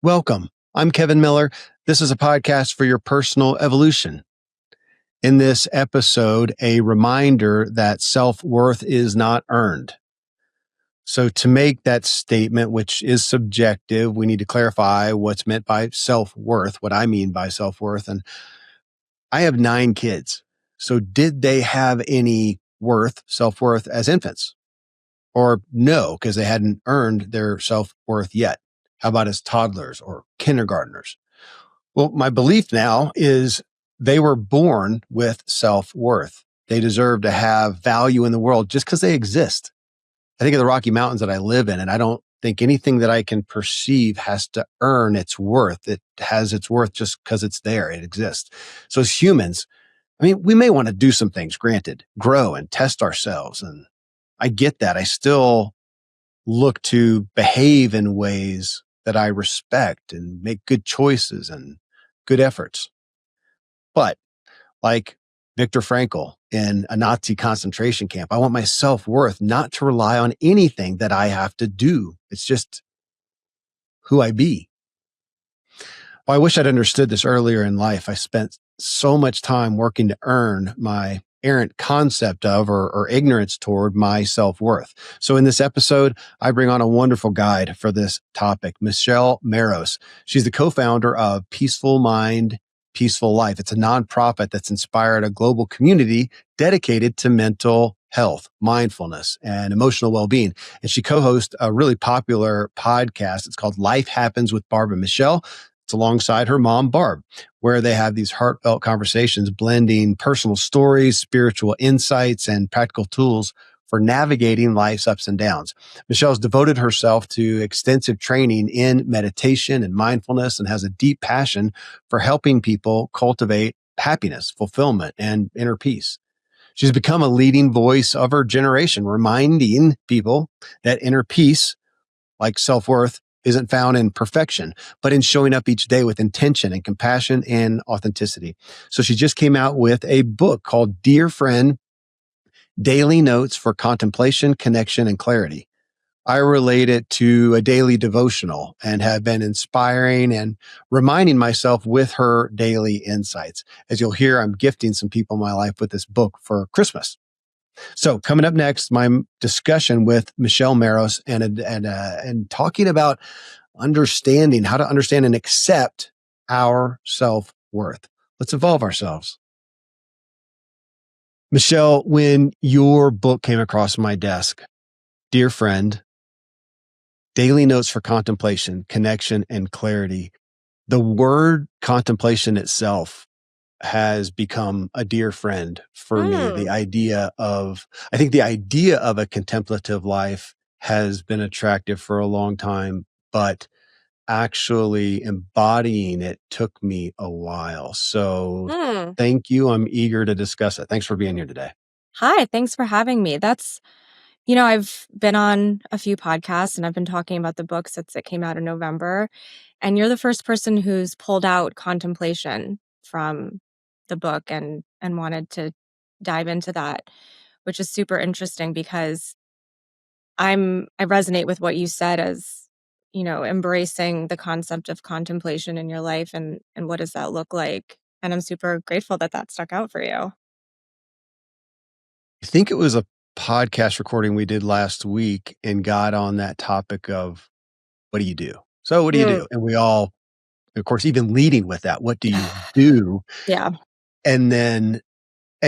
Welcome. I'm Kevin Miller. This is a podcast for your personal evolution. In this episode, a reminder that self-worth is not earned. So to make that statement, which is subjective, we need to clarify what's meant by self-worth, what I mean by self-worth. And I have 9 kids. So did they have any self-worth as infants? Or no, because they hadn't earned their self-worth yet. How about as toddlers or kindergartners? Well, my belief now is they were born with self-worth. They deserve to have value in the world just because they exist. I think of the Rocky Mountains that I live in, and I don't think anything that I can perceive has to earn its worth. It has its worth just because it's there. It exists. So as humans, we may want to do some things, granted, grow and test ourselves. And I get that. I still look to behave in ways that I respect and make good choices and good efforts. But like Viktor Frankl in a Nazi concentration camp, I want my self-worth not to rely on anything that I have to do. It's just who I be. Well, I wish I'd understood this earlier in life. I spent so much time working to earn my errant concept of or ignorance toward my self-worth. So in this episode, I bring on a wonderful guide for this topic, Michelle Maros. She's the co-founder of Peaceful Mind, Peaceful Life. It's a nonprofit that's inspired a global community dedicated to mental health, mindfulness, and emotional well-being. And she co-hosts a really popular podcast. It's called Life Happens with Barb Michelle. It's alongside her mom, Barb, where they have these heartfelt conversations, blending personal stories, spiritual insights, and practical tools for navigating life's ups and downs. Michelle's devoted herself to extensive training in meditation and mindfulness and has a deep passion for helping people cultivate happiness, fulfillment, and inner peace. She's become a leading voice of her generation, reminding people that inner peace, like self-worth, isn't found in perfection, but in showing up each day with intention and compassion and authenticity. So she just came out with a book called Dear Friend, Daily Notes for Contemplation, Connection, and Clarity. I relate it to a daily devotional and have been inspiring and reminding myself with her daily insights. As you'll hear, I'm gifting some people in my life with this book for Christmas. So coming up next, my discussion with Michelle Maros and talking about how to understand and accept our self-worth. Let's evolve ourselves. Michelle, when your book came across my desk, Dear Friend, Daily Notes for Contemplation, Connection, and Clarity, the word contemplation itself has become a dear friend for me. I think the idea of a contemplative life has been attractive for a long time, but actually embodying it took me a while. So thank you. I'm eager to discuss it. Thanks for being here today. Hi, thanks for having me. I've been on a few podcasts and I've been talking about the book since it came out in November. And you're the first person who's pulled out contemplation from the book and wanted to dive into that, which is super interesting because I resonate with what you said as, embracing the concept of contemplation in your life and what does that look like? And I'm super grateful that stuck out for you. I think it was a podcast recording we did last week and got on that topic of what do you do? So what do you do? And we all, of course, even leading with that, what do you do? Yeah. And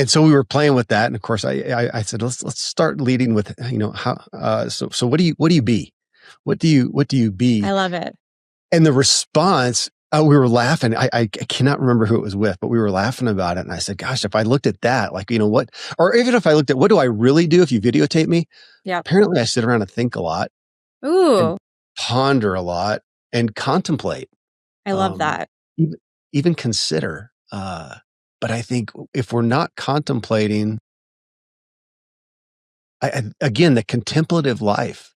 so we were playing with that. And of course I said, let's start leading with, so what do you be? What do you be? I love it. And the response, we were laughing. I cannot remember who it was with, but we were laughing about it. And I said, gosh, if I looked at that, what, or even if I looked at what do I really do if you videotape me? Yeah. Apparently I sit around and think a lot. Ooh. And ponder a lot and contemplate. I love that. Even consider. But I think if we're not contemplating, again, the contemplative life,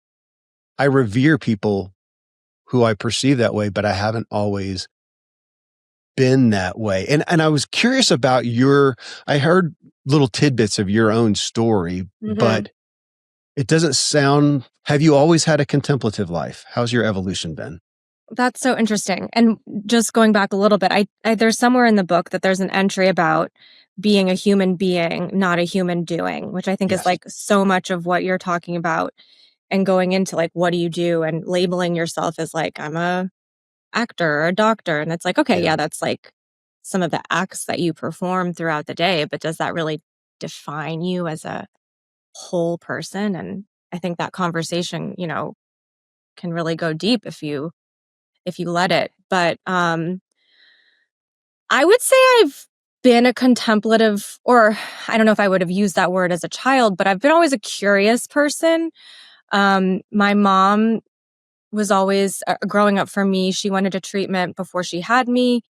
I revere people who I perceive that way, but I haven't always been that way. And I was curious about I heard little tidbits of your own story, but it doesn't sound, have you always had a contemplative life? How's your evolution been? That's so interesting. And just going back a little bit, there's somewhere in the book that there's an entry about being a human being, not a human doing, which I think is Yes. like so much of what you're talking about, and going into like, what do you do, and labeling yourself as like, I'm a actor or a doctor. And it's like, okay, Yeah. yeah, that's like some of the acts that you perform throughout the day, but does that really define you as a whole person? And I think that conversation, can really go deep if you let it. But I would say I've been a contemplative, or I don't know if I would have used that word as a child, but I've been always a curious person. My mom was always growing up for me. She went into treatment before she had me,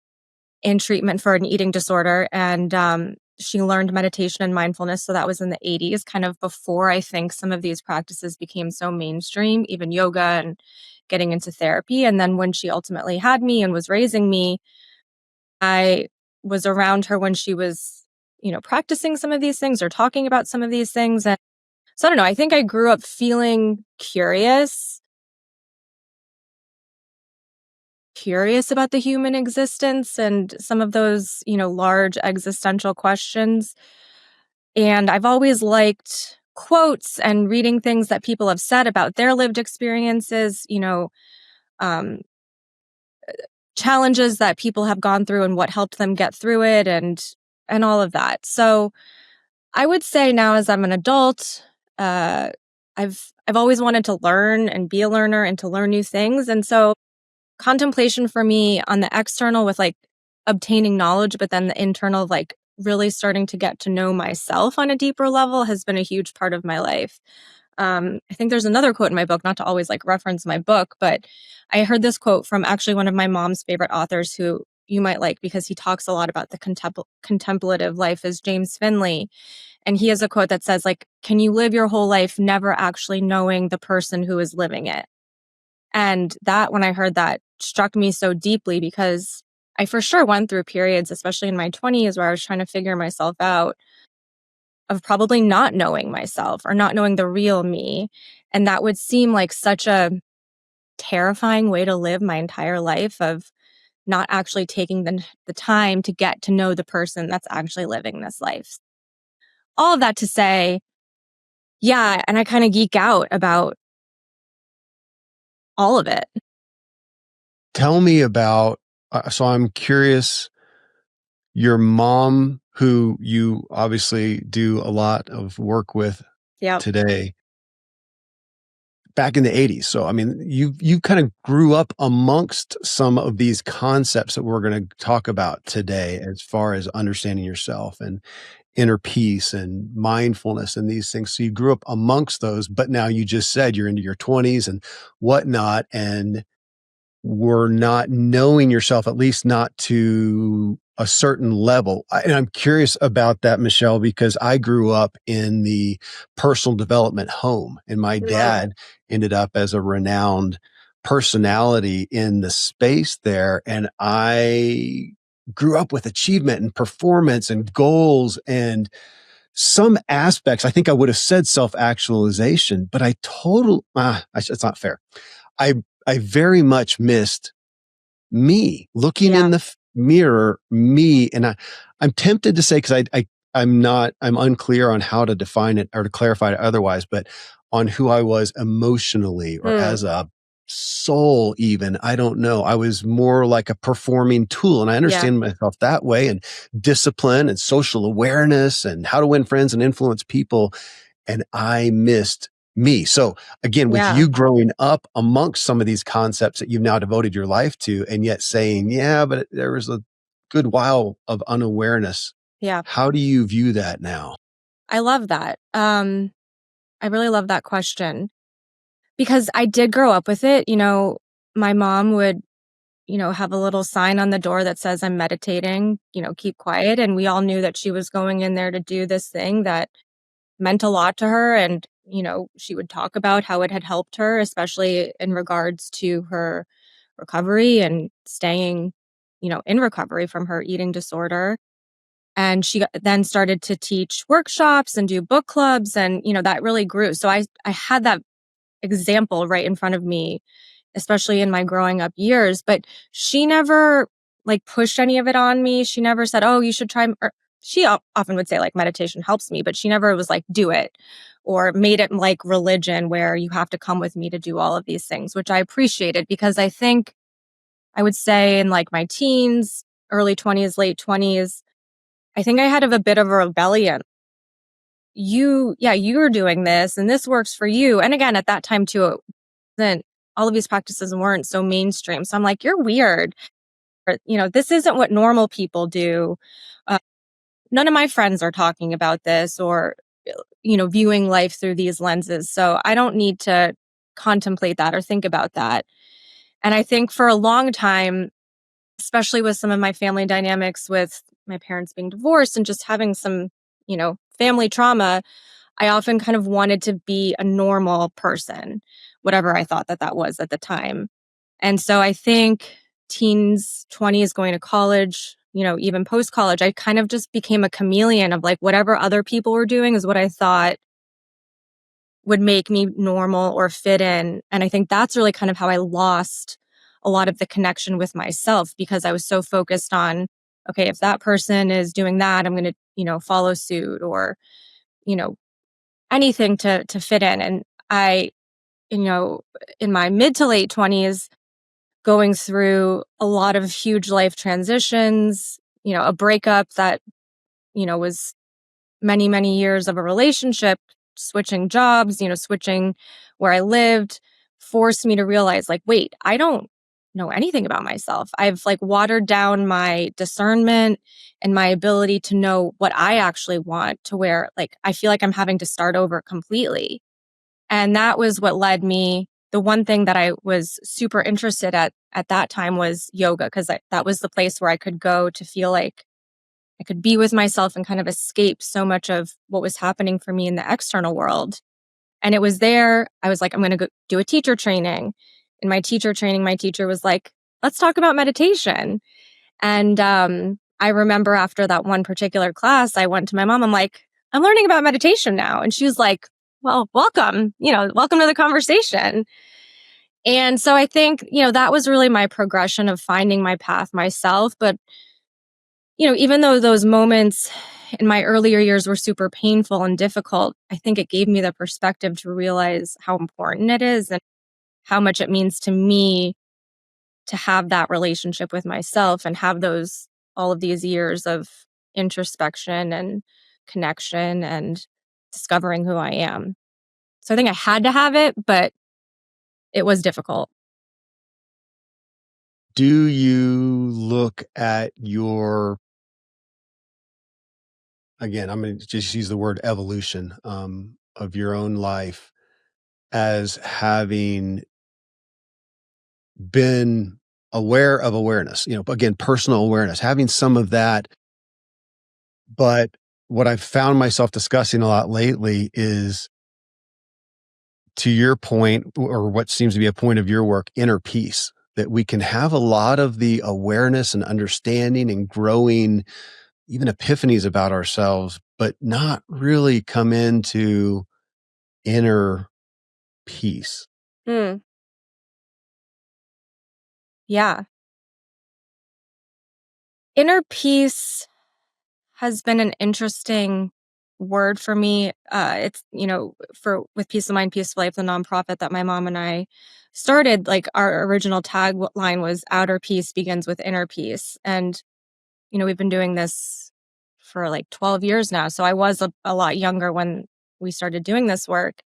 in treatment for an eating disorder. And she learned meditation and mindfulness. So that was in the 80s, kind of before I think some of these practices became so mainstream, even yoga and getting into therapy. And then when she ultimately had me and was raising me, I was around her when she was, practicing some of these things or talking about some of these things. And so I don't know, I think I grew up feeling curious about the human existence and some of those, large existential questions. And I've always liked quotes and reading things that people have said about their lived experiences, um, challenges that people have gone through and what helped them get through it, and all of that. So I would say now, as I'm an adult, uh, I've always wanted to learn and be a learner and to learn new things. And so contemplation for me on the external with like obtaining knowledge, but then the internal, like really starting to get to know myself on a deeper level, has been a huge part of my life. I think there's another quote in my book, not to always like reference my book, but I heard this quote from actually one of my mom's favorite authors who you might like because he talks a lot about the contemplative life, is James Finley. And he has a quote that says, like, can you live your whole life never actually knowing the person who is living it? And that, when I heard that, struck me so deeply because I for sure went through periods, especially in my 20s, where I was trying to figure myself out, of probably not knowing myself or not knowing the real me. And that would seem like such a terrifying way to live my entire life, of not actually taking the time to get to know the person that's actually living this life. All of that to say, yeah, and I kind of geek out about all of it. Tell me about, so I'm curious, your mom, who you obviously do a lot of work with Yep. today, back in the 80s. So, I mean, you kind of grew up amongst some of these concepts that we're going to talk about today, as far as understanding yourself and inner peace and mindfulness and these things. So you grew up amongst those, but now you just said you're into your 20s and whatnot, and were not knowing yourself, at least not to a certain level. And I'm curious about that, Michelle, because I grew up in the personal development home, and my Mm. dad ended up as a renowned personality in the space there. And I grew up with achievement and performance and goals and some aspects. I think I would have said self-actualization, but it's not fair. I I very much missed me, looking Yeah. in the mirror, me. And I'm tempted to say, because I'm unclear on how to define it or to clarify it otherwise, but on who I was emotionally or Mm. as a soul, even. I don't know. I was more like a performing tool, and I Yeah. understand myself that way, and discipline and social awareness and how to win friends and influence people. And I missed me. So again, with Yeah. you growing up amongst some of these concepts that you've now devoted your life to, and yet saying, yeah, but there was a good while of unawareness. Yeah. How do you view that now? I love that. I really love that question because I did grow up with it. My mom would, have a little sign on the door that says, I'm meditating, keep quiet. And we all knew that she was going in there to do this thing that meant a lot to her. And, she would talk about how it had helped her, especially in regards to her recovery and staying, in recovery from her eating disorder. And she then started to teach workshops and do book clubs, and, that really grew. So I had that example right in front of me, especially in my growing up years. But she never like pushed any of it on me. She never said, oh, you should try. Or she often would say like meditation helps me, but she never was like, do it, or made it like religion where you have to come with me to do all of these things, which I appreciated, because I think I would say in like my teens, early 20s, late 20s, I think I had a bit of a rebellion. You're doing this and this works for you. And again, at that time too, then all of these practices weren't so mainstream. So I'm like, you're weird. Or, this isn't what normal people do. Uh, None of my friends are talking about this, or, viewing life through these lenses. So I don't need to contemplate that or think about that. And I think for a long time, especially with some of my family dynamics with my parents being divorced and just having some, family trauma, I often kind of wanted to be a normal person, whatever I thought that was at the time. And so I think teens, 20s, going to college, even post college, I kind of just became a chameleon of like whatever other people were doing is what I thought would make me normal or fit in. And I think that's really kind of how I lost a lot of the connection with myself, because I was so focused on, okay, if that person is doing that, I'm going to, follow suit, or, you know, anything to fit in. And I, in my mid to late 20s, going through a lot of huge life transitions, a breakup that, was many, many years of a relationship, switching jobs, switching where I lived, forced me to realize like, wait, I don't know anything about myself. I've like watered down my discernment and my ability to know what I actually want, to where like I feel like I'm having to start over completely. And that was what led me. The one thing that I was super interested at that time was yoga, because that was the place where I could go to feel like I could be with myself and kind of escape so much of what was happening for me in the external world. And it was there, I was like, I'm going to go do a teacher training. In my teacher training, my teacher was like, let's talk about meditation. And I remember after that one particular class, I went to my mom. I'm like, I'm learning about meditation now. And she was like, well, welcome, welcome to the conversation. And so I think, that was really my progression of finding my path myself. But, even though those moments in my earlier years were super painful and difficult, I think it gave me the perspective to realize how important it is and how much it means to me to have that relationship with myself and have all of these years of introspection and connection and discovering who I am. So I think I had to have it, but it was difficult. Do you look at again, I'm going to just use the word evolution, of your own life as having been aware of awareness, again, personal awareness, having some of that. But what I've found myself discussing a lot lately is, to your point, or what seems to be a point of your work, inner peace, that we can have a lot of the awareness and understanding and growing, even epiphanies about ourselves, but not really come into inner peace. Hmm. Yeah. Inner peace has been an interesting word for me. It's, with Peace of Mind, Peaceful Life, the nonprofit that my mom and I started, like our original tagline was outer peace begins with inner peace. And, we've been doing this for like 12 years now. So I was a lot younger when we started doing this work.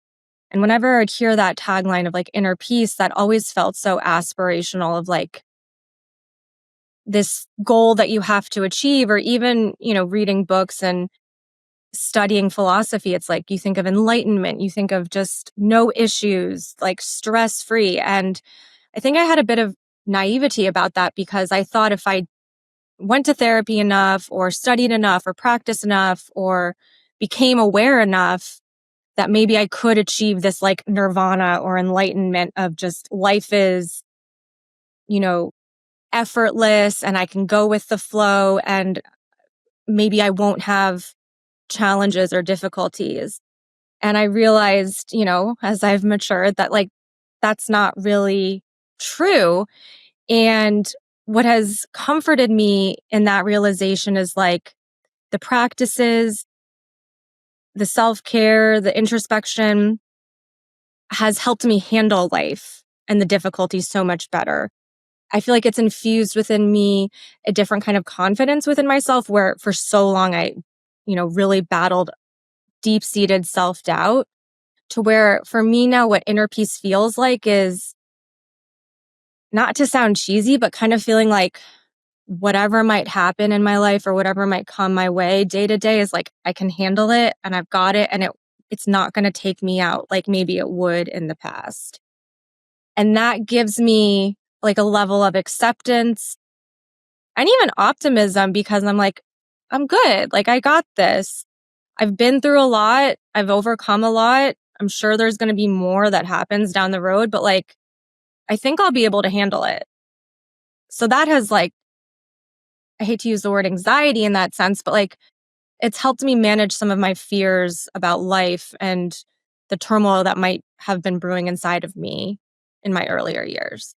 And whenever I'd hear that tagline of like inner peace, that always felt so aspirational, of like this goal that you have to achieve, or even, reading books and studying philosophy. It's like you think of enlightenment, you think of just no issues, like stress free. And I think I had a bit of naivety about that, because I thought if I went to therapy enough, or studied enough, or practiced enough, or became aware enough, that maybe I could achieve this like nirvana or enlightenment of just life is, you know, effortless and I can go with the flow, and maybe I won't have challenges or difficulties. And I realized, as I've matured, that like that's not really true. And what has comforted me in that realization is like the practices, the self-care, the introspection has helped me handle life and the difficulties so much better. I feel like it's infused within me a different kind of confidence within myself where for so long I, really battled deep-seated self-doubt to where for me now what inner peace feels like is not to sound cheesy, but kind of feeling like whatever might happen in my life or whatever might come my way day to day is like I can handle it and I've got it and it's not going to take me out like maybe it would in the past. And that gives me like a level of acceptance and even optimism because I'm like, I'm good. Like, I got this. I've been through a lot. I've overcome a lot. I'm sure there's going to be more that happens down the road, but like, I think I'll be able to handle it. So that has like, I hate to use the word anxiety in that sense, but like, it's helped me manage some of my fears about life and the turmoil that might have been brewing inside of me in my earlier years.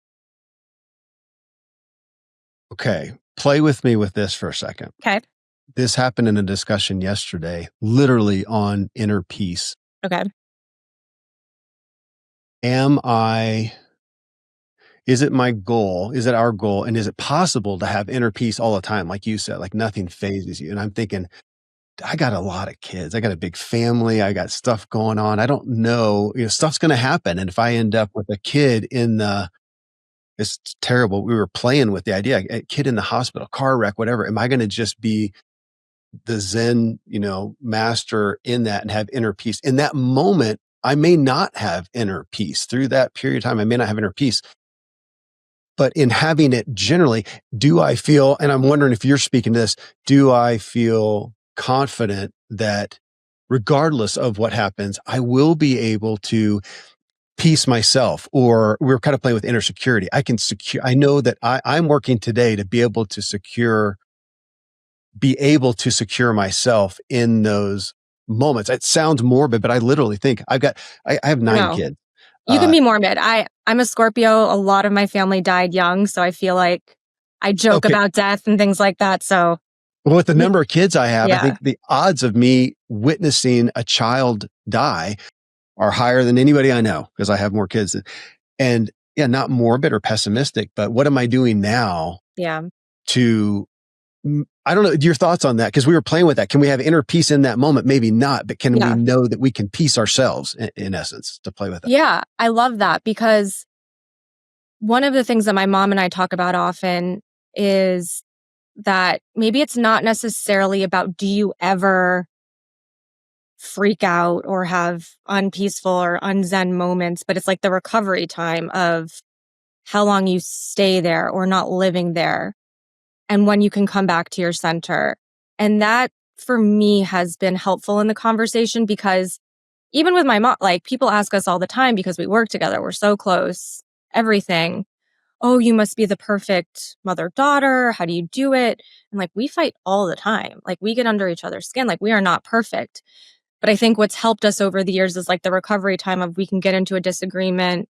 Okay. Play with me with this for a second. Okay. This happened in a discussion yesterday, literally on inner peace. Okay. Is it my goal? Is it our goal? And is it possible to have inner peace all the time? Like you said, like nothing phases you. And I'm thinking, I got a lot of kids. I got a big family. I got stuff going on. I don't know, stuff's going to happen. And if I end up with a kid it's terrible. We were playing with the idea, a kid in the hospital, car wreck, whatever. Am I going to just be the Zen, master in that and have inner peace? In that moment, I may not have inner peace. Through that period of time, I may not have inner peace. But in having it generally, do I feel, and I'm wondering if you're speaking to this, do I feel confident that regardless of what happens, I will be able to peace myself? Or we're kind of playing with inner security. I know that I'm working today to be able to secure myself in those moments. It sounds morbid, but I literally think I have 9 No. kids. You can be morbid. I'm a Scorpio. A lot of my family died young, so I feel like I joke Okay. about death and things like that. So, Well, with the number of kids I have, I yeah, think the odds of me witnessing a child die are higher than anybody I know because I have more kids. And yeah, not morbid or pessimistic, but what am I doing now yeah, to, I don't know, your thoughts on that? Because we were playing with that. Can we have inner peace in that moment? Maybe not, but can we yeah, know that we can peace ourselves in essence to play with that? yeah. I love that because one of the things that my mom and I talk about often is that maybe it's not necessarily about do you ever freak out or have unpeaceful or unzen moments, but it's like the recovery time of how long you stay there or not living there and when you can come back to your center. And that for me has been helpful in the conversation because even with my mom, like people ask us all the time because we work together, we're so close, everything. Oh, you must be the perfect mother-daughter. How do you do it? And like we fight all the time. Like we get under each other's skin. Like we are not perfect. But I think what's helped us over the years is like the recovery time of we can get into a disagreement,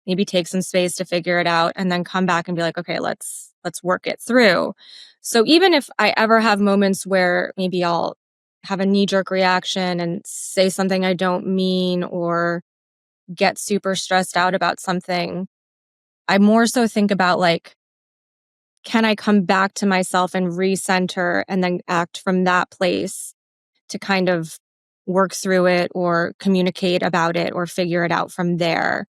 maybe take some space to figure it out and then come back and be like, okay, let's work it through. So even if I ever have moments where maybe I'll have a knee-jerk reaction and say something I don't mean or get super stressed out about something, I more so think about like, can I come back to myself and recenter and then act from that place to kind of work through it or communicate about it or figure it out from there?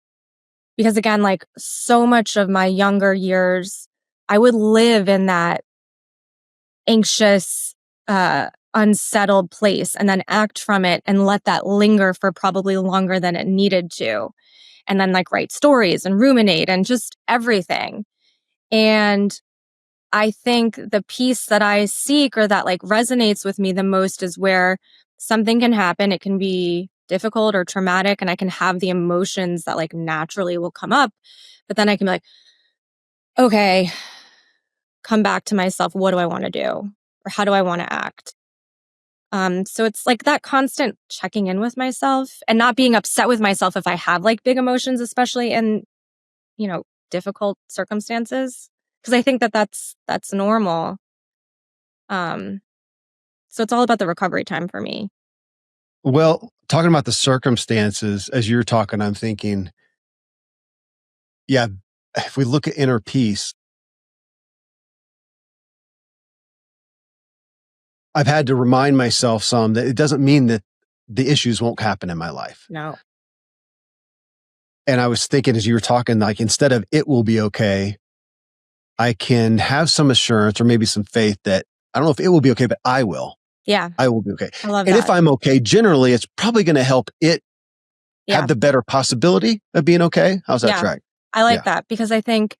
Because again, like so much of my younger years, I would live in that anxious, unsettled place and then act from it and let that linger for probably longer than it needed to. And then like write stories and ruminate and just everything. And I think the piece that I seek or that like resonates with me the most is where something can happen. It can be difficult or traumatic, and I can have the emotions that like naturally will come up. But then I can be like, okay, come back to myself. What do I want to do? Or how do I want to act? So it's like that constant checking in with myself and not being upset with myself if I have like big emotions, especially in, difficult circumstances, because I think that that's normal. So it's all about the recovery time for me. Well, talking about the circumstances, as you're talking, I'm thinking, yeah, if we look at inner peace, I've had to remind myself some that it doesn't mean that the issues won't happen in my life. No. And I was thinking as you were talking, like, instead of it will be okay, I can have some assurance or maybe some faith that I don't know if it will be okay, but I will. Yeah, I will be okay. I love And if that. I'm okay, generally, it's probably going to help it Yeah, have the better possibility of being okay. How's that yeah, track? I like Yeah. that, because I think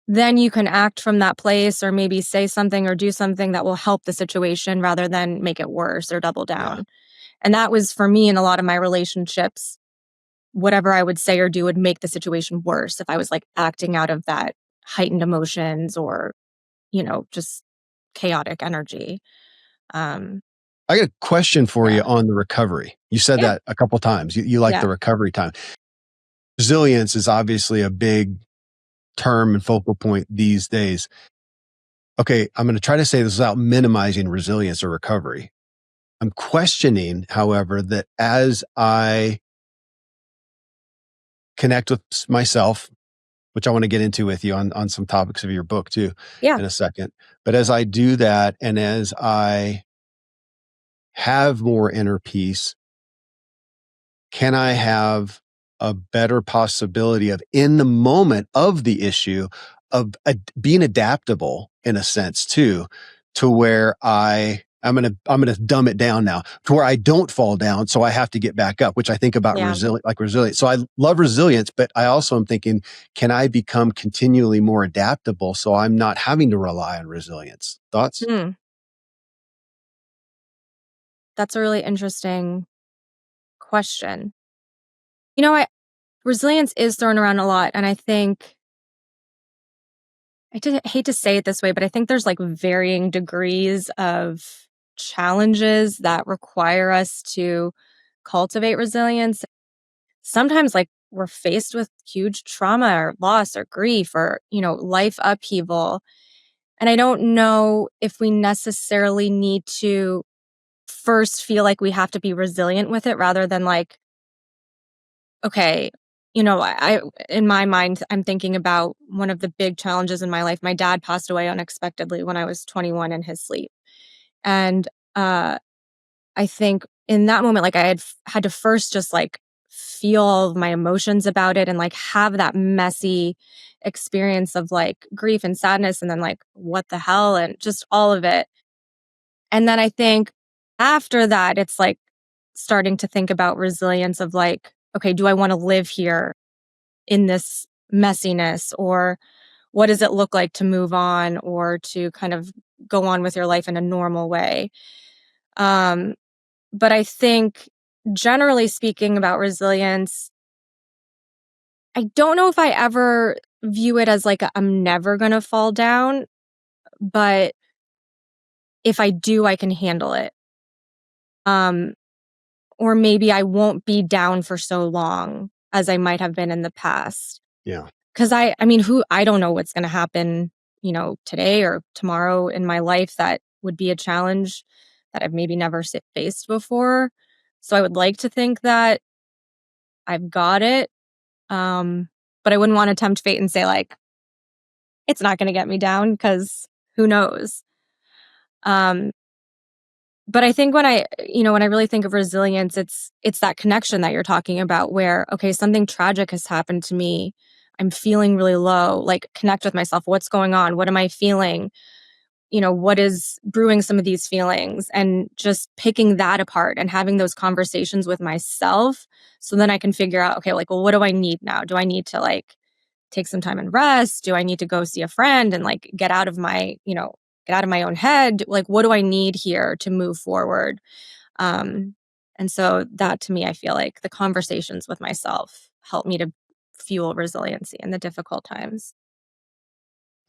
then you can act from that place, or maybe say something or do something that will help the situation rather than make it worse or double Yeah. down. And that was for me in a lot of my relationships. Whatever I would say or do would make the situation worse if I was like acting out of that heightened emotions or, just chaotic energy. Um, I got a question for you yeah. on the recovery. You said Yeah. that a couple times. You like Yeah. the recovery time. Resilience is obviously a big term and focal point these days. Okay, I'm going to try to say this without minimizing resilience or recovery. I'm questioning, however, that as I connect with myself, which I want to get into with you on some topics of your book too Yeah. in a second. But as I do that and as I have more inner peace, can I have a better possibility of in the moment of the issue of being adaptable in a sense too, to where I'm going to dumb it down now to where I don't fall down. So I have to get back up, which I think about Yeah. resilience. So I love resilience, but I also am thinking, can I become continually more adaptable? So I'm not having to rely on resilience. Thoughts? Hmm. That's a really interesting question. Resilience is thrown around a lot. And I think, hate to say it this way, but I think there's like varying degrees of challenges that require us to cultivate resilience. Sometimes, like, we're faced with huge trauma or loss or grief or, life upheaval. And I don't know if we necessarily need to first feel like we have to be resilient with it rather than like, okay, in my mind, I'm thinking about one of the big challenges in my life. My dad passed away unexpectedly when I was 21 in his sleep. And I think in that moment, like, I had to first just like feel all of my emotions about it and like have that messy experience of like grief and sadness and then like, what the hell, and just all of it. And then I think after that, it's like starting to think about resilience of like, okay, do I want to live here in this messiness, or what does it look like to move on or to kind of go on with your life in a normal way? Um, but I think generally speaking about resilience, I don't know if I ever view it as like I'm never going to fall down, but if I do, I can handle it. Um, or maybe I won't be down for so long as I might have been in the past. Yeah. Because I mean, I don't know what's going to happen, today or tomorrow in my life that would be a challenge that I've maybe never faced before. So I would like to think that I've got it. But I wouldn't want to tempt fate and say like, it's not going to get me down, because who knows? Um, but I think when I really think of resilience, it's that connection that you're talking about where, okay, something tragic has happened to me. I'm feeling really low, like connect with myself. What's going on? What am I feeling? What is brewing some of these feelings, and just picking that apart and having those conversations with myself. So then I can figure out, okay, like, well, what do I need now? Do I need to like take some time and rest? Do I need to go see a friend and like get out of my own head? Like, what do I need here to move forward? Um, and so that to me, I feel like the conversations with myself help me to fuel resiliency in the difficult times.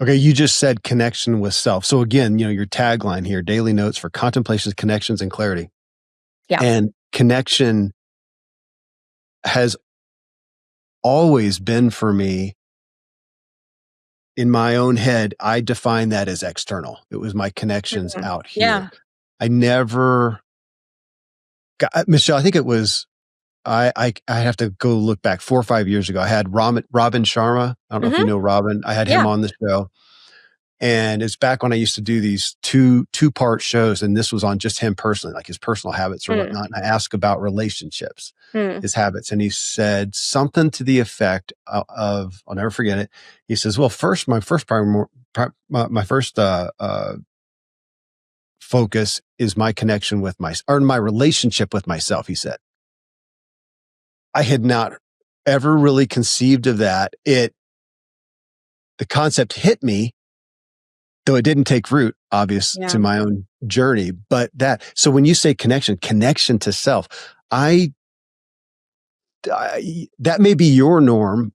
Okay, you just said connection with self. So again, your tagline here, daily notes for contemplations, connections, and clarity. Yeah. And connection has always been for me in my own head, I define that as external. It was my connections Mhm. out here. Yeah. I never got, Michelle, I think it was, I have to go look back 4 or 5 years ago. I had Robin Sharma. I don't know if you Mhm. know Robin. I had him Yeah. on the show. And it's back when I used to do these two-part shows, and this was on just him personally, like his personal habits or Mm. whatnot. And I asked about relationships, Mm. his habits, and he said something to the effect of, I'll never forget it. He says, "Well, first, my first focus is my connection with my relationship with myself." He said, I had not ever really conceived of that. The concept hit me, though it didn't take root, obvious to Yeah. my own journey. So when you say connection to self, I, that may be your norm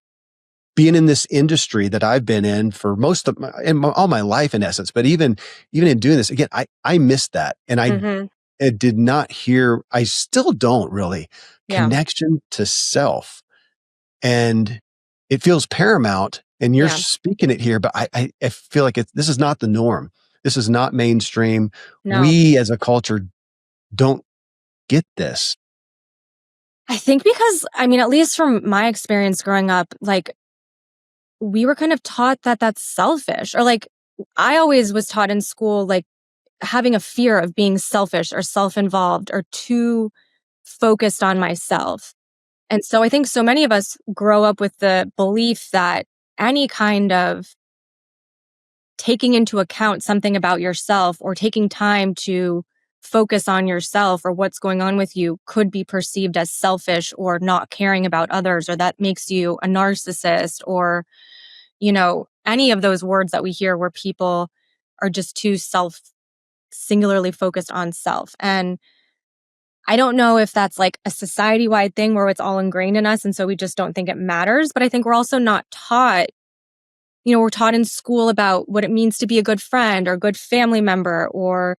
being in this industry that I've been in for all my life in essence. But even in doing this again, I missed that. And Mhm. I did not hear, I still don't really Yeah. connection to self. And it feels paramount, and you're Yeah. speaking it here, but I feel like this is not the norm. This is not mainstream. No. We as a culture don't get this. I think because, I mean, at least from my experience growing up, like, we were kind of taught that that's selfish, or like, I always was taught in school, like, having a fear of being selfish or self-involved or too focused on myself. And so I think so many of us grow up with the belief that any kind of taking into account something about yourself or taking time to focus on yourself or what's going on with you could be perceived as selfish or not caring about others, or that makes you a narcissist, or, any of those words that we hear where people are just too singularly focused on self. And I don't know if that's like a society wide thing where it's all ingrained in us. And so we just don't think it matters. But I think we're also not taught, we're taught in school about what it means to be a good friend or a good family member or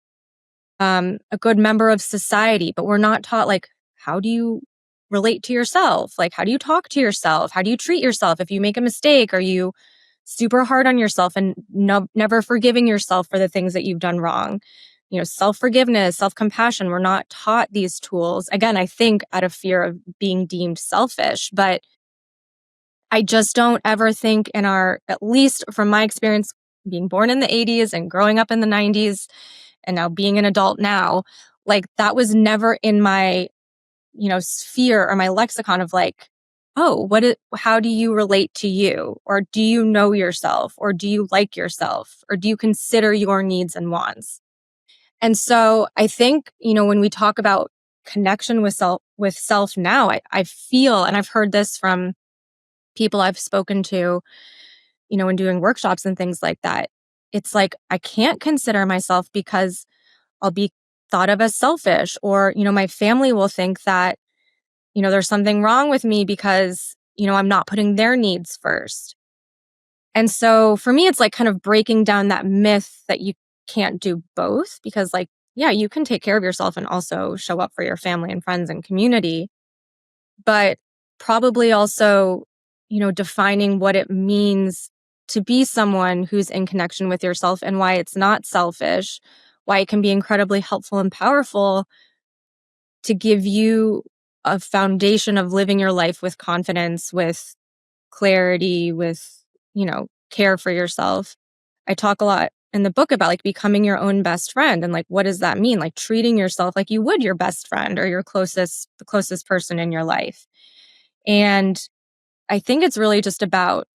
a good member of society. But we're not taught, like, how do you relate to yourself? Like, how do you talk to yourself? How do you treat yourself? If you make a mistake, are you super hard on yourself and never forgiving yourself for the things that you've done wrong? Self forgiveness, self compassion. We're not taught these tools. Again, I think out of fear of being deemed selfish, but I just don't ever think at least from my experience, being born in the 80s and growing up in the 90s and now being an adult now, like, that was never in my, sphere or my lexicon of like, oh, how do you relate to you? Or do you know yourself? Or do you like yourself? Or do you consider your needs and wants? And so I think, when we talk about connection with self now, I feel, and I've heard this from people I've spoken to, in doing workshops and things like that. It's like, I can't consider myself because I'll be thought of as selfish, or, my family will think that, there's something wrong with me because, I'm not putting their needs first. And so for me, it's like kind of breaking down that myth that you can't do both, because, like, yeah, you can take care of yourself and also show up for your family and friends and community, but probably also, defining what it means to be someone who's in connection with yourself and why it's not selfish, why it can be incredibly helpful and powerful to give you a foundation of living your life with confidence, with clarity, with, care for yourself. I talk a lot in the book about, like, becoming your own best friend, and, like, what does that mean? Like, treating yourself like you would your best friend or the closest person in your life. And I think it's really just about,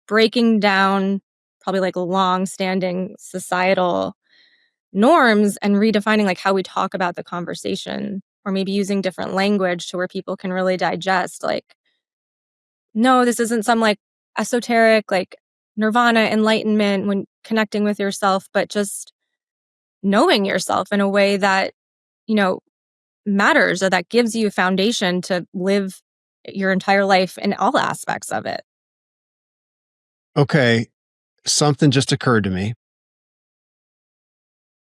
breaking down probably like long-standing societal norms and redefining, like, how we talk about the conversation, or maybe using different language to where people can really digest, like, no, this isn't some like esoteric, like, nirvana enlightenment when connecting with yourself, but just knowing yourself in a way that, you know, matters, or that gives you a foundation to live your entire life in all aspects of it. Okay. Something just occurred to me.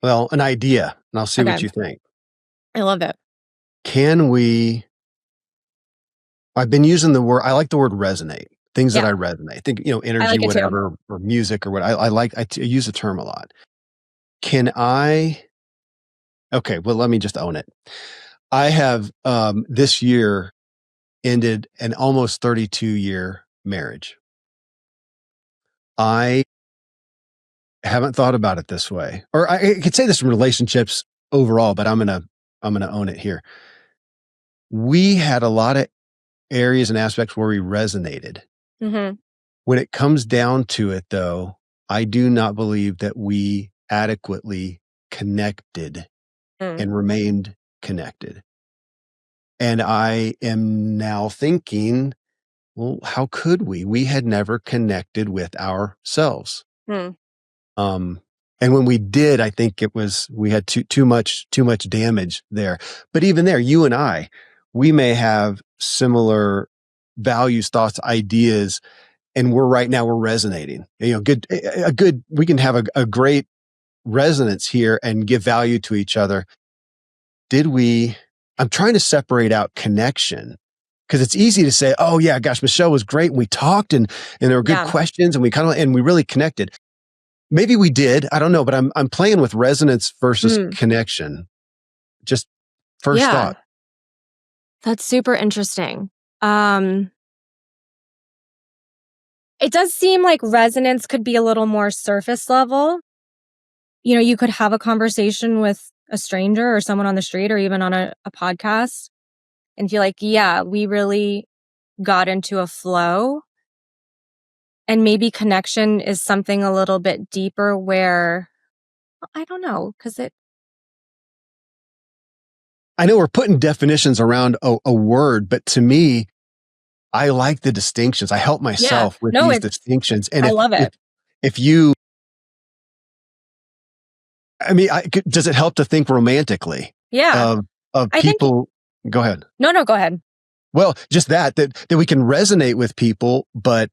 Well, an idea, and I'll see what Okay. you think. I love it. Can we, I've been using I like the word resonate. things that Yeah. I resonate. Think, I energy, like it too. whatever, or music or what I use the term a lot. Can I Okay, well, let me just own it. I have, this year ended an almost 32-year marriage. I haven't thought about it this way, or I could say this in relationships overall, but I'm gonna own it here. We had a lot of areas and aspects where we resonated. Mhm. When it comes down to it, though, I do not believe that we adequately connected Mm. and remained connected. And I am now thinking, well, how could we? We had never connected with ourselves. Mm. Um, and when we did, I think we had too much damage there. But even there, you and I, we may have similar values, thoughts, ideas, and we're resonating. We can have a great resonance here and give value to each other. Did we? I'm trying to separate out connection, because it's easy to say, "Oh yeah, gosh, Michelle was great. And we talked, and there were good Yeah. questions, and we really connected." Maybe we did. I don't know, but I'm playing with resonance versus Mm. connection. Just first Yeah. thought. That's super interesting. Um, it does seem like resonance could be a little more surface level. You could have a conversation with a stranger or someone on the street or even on a podcast and feel like, yeah, we really got into a flow. And maybe connection is something a little bit deeper where I don't know, because I know we're putting definitions around a word, but to me, I like the distinctions. I help yeah, myself with no, these distinctions. And I if love if it. if you, I mean, does it help to think romantically Yeah, of I think, people? Go ahead. no, go ahead. Well, just that we can resonate with people, but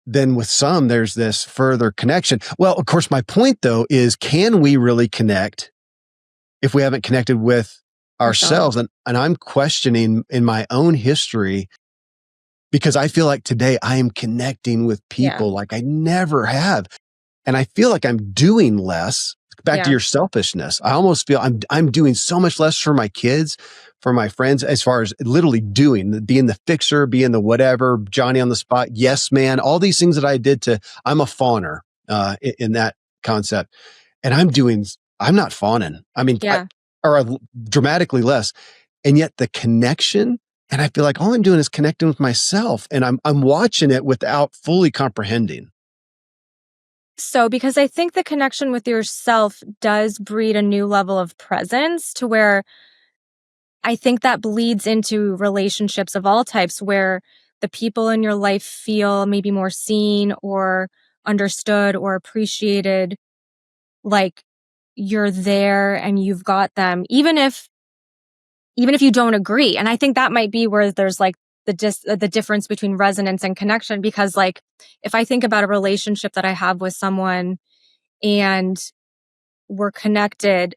then with some, there's this further connection. Well, of course, my point though is, can we really connect if we haven't connected with Ourselves. ourselves? And I'm questioning in my own history, because I feel like today I am connecting with Yeah, people like I never have. And I feel like I'm doing less. Back to yeah, your selfishness. I almost feel I'm doing so much less for my kids, for my friends, as far as literally being the fixer, being the whatever, Johnny on the spot, yes man, all these things that I did I'm a fawner in that concept. And I'm not fawning. I mean, yeah. dramatically less. And yet the connection, and I feel like all I'm doing is connecting with myself, and I'm watching it without fully comprehending. So, because I think the connection with yourself does breed a new level of presence to where I think that bleeds into relationships of all types where the people in your life feel maybe more seen or understood or appreciated, like you're there and you've got them, even if you don't agree. And I think that might be where there's like the difference between resonance and connection, because like if I think about a relationship that I have with someone and we're connected,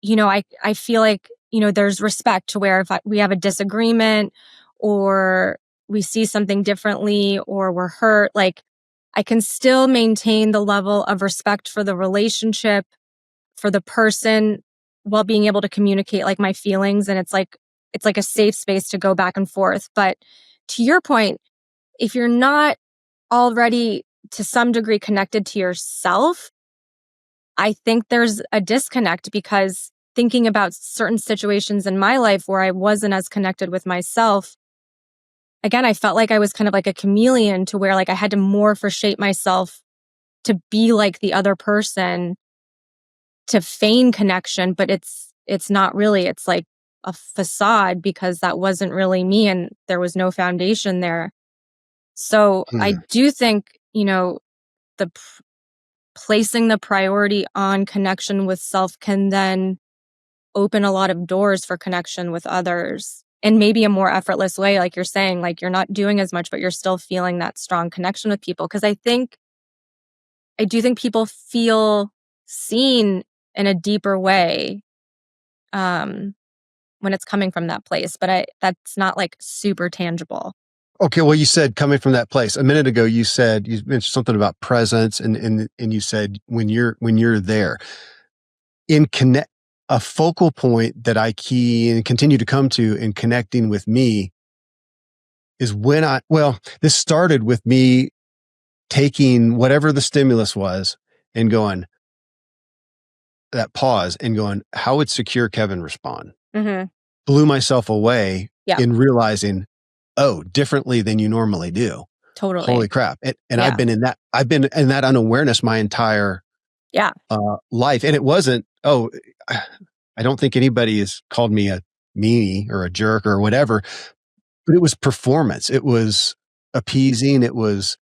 I feel like, there's respect to where if we have a disagreement or we see something differently or we're hurt, like I can still maintain the level of respect for the relationship, for the person, while being able to communicate like my feelings. And it's like a safe space to go back and forth. But to your point, if you're not already to some degree connected to yourself, I think there's a disconnect, because thinking about certain situations in my life where I wasn't as connected with myself, again, I felt like I was kind of like a chameleon to where like I had to morph or shape myself to be like the other person to feign connection, but it's not really. It's like a facade, because that wasn't really me and there was no foundation there. So I Hmm. do think, the placing the priority on connection with self can then open a lot of doors for connection with others in maybe a more effortless way. Like you're saying, like you're not doing as much, but you're still feeling that strong connection with people. Because I do think people feel seen in a deeper way, um, when it's coming from that place, but that's not like super tangible. Okay, well, you said coming from that place. A minute ago, you mentioned something about presence, and you said when you're there in connect a focal point that I key and continue to come to in connecting with me is this started with me taking whatever the stimulus was and going that pause and going, how would secure Kevin respond? Mm-hmm. Blew myself away Yeah. in realizing, oh, differently than you normally do. Totally. Holy crap. And Yeah. I've been in that unawareness my entire life. And it wasn't, I don't think anybody has called me a meanie or a jerk or whatever, but it was performance. It was appeasing. It was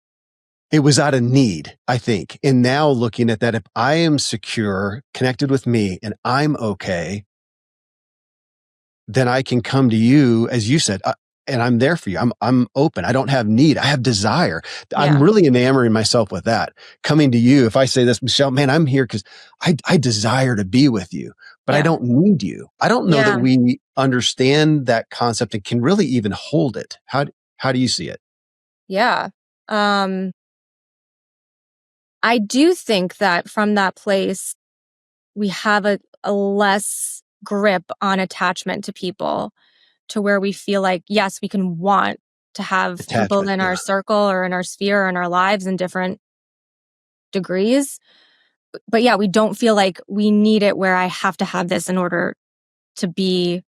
out of need, I think. And now looking at that, if I am secure, connected with me, and I'm okay, then I can come to you, as you said, and I'm there for you. I'm open. I don't have need. I have desire. Yeah. I'm really enamoring myself with that. Coming to you, if I say this, Michelle, man, I'm here because I desire to be with you, but I don't need you. I don't know that we understand that concept and can really even hold it. How do you see it? Yeah. I do think that from that place, we have a less grip on attachment to people, to where we feel like, yes, we can want to have people in our circle or in our sphere or in our lives in different degrees. But yeah, we don't feel like we need it where I have to have this in order to be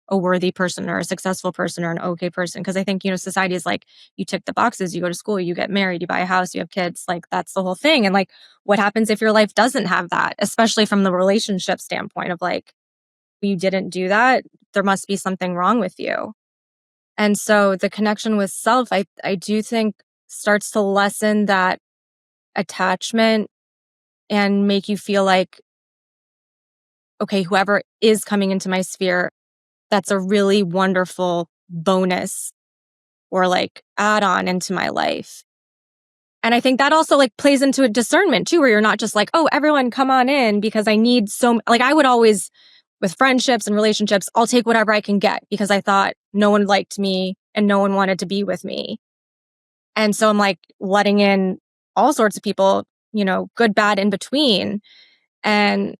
a worthy person or a successful person or an okay person. Because I think, society is like, you tick the boxes, you go to school, you get married, you buy a house, you have kids. Like, that's the whole thing. And like, what happens if your life doesn't have that, especially from the relationship standpoint of like, you didn't do that, there must be something wrong with you. And so the connection with self, I do think, starts to lessen that attachment and make you feel like, okay, whoever is coming into my sphere, that's a really wonderful bonus or like add on into my life. And I think that also like plays into a discernment too, where you're not just like, oh, everyone come on in because I need like I would always, with friendships and relationships, I'll take whatever I can get because I thought no one liked me and no one wanted to be with me. And so I'm like letting in all sorts of people, good, bad, in between. And,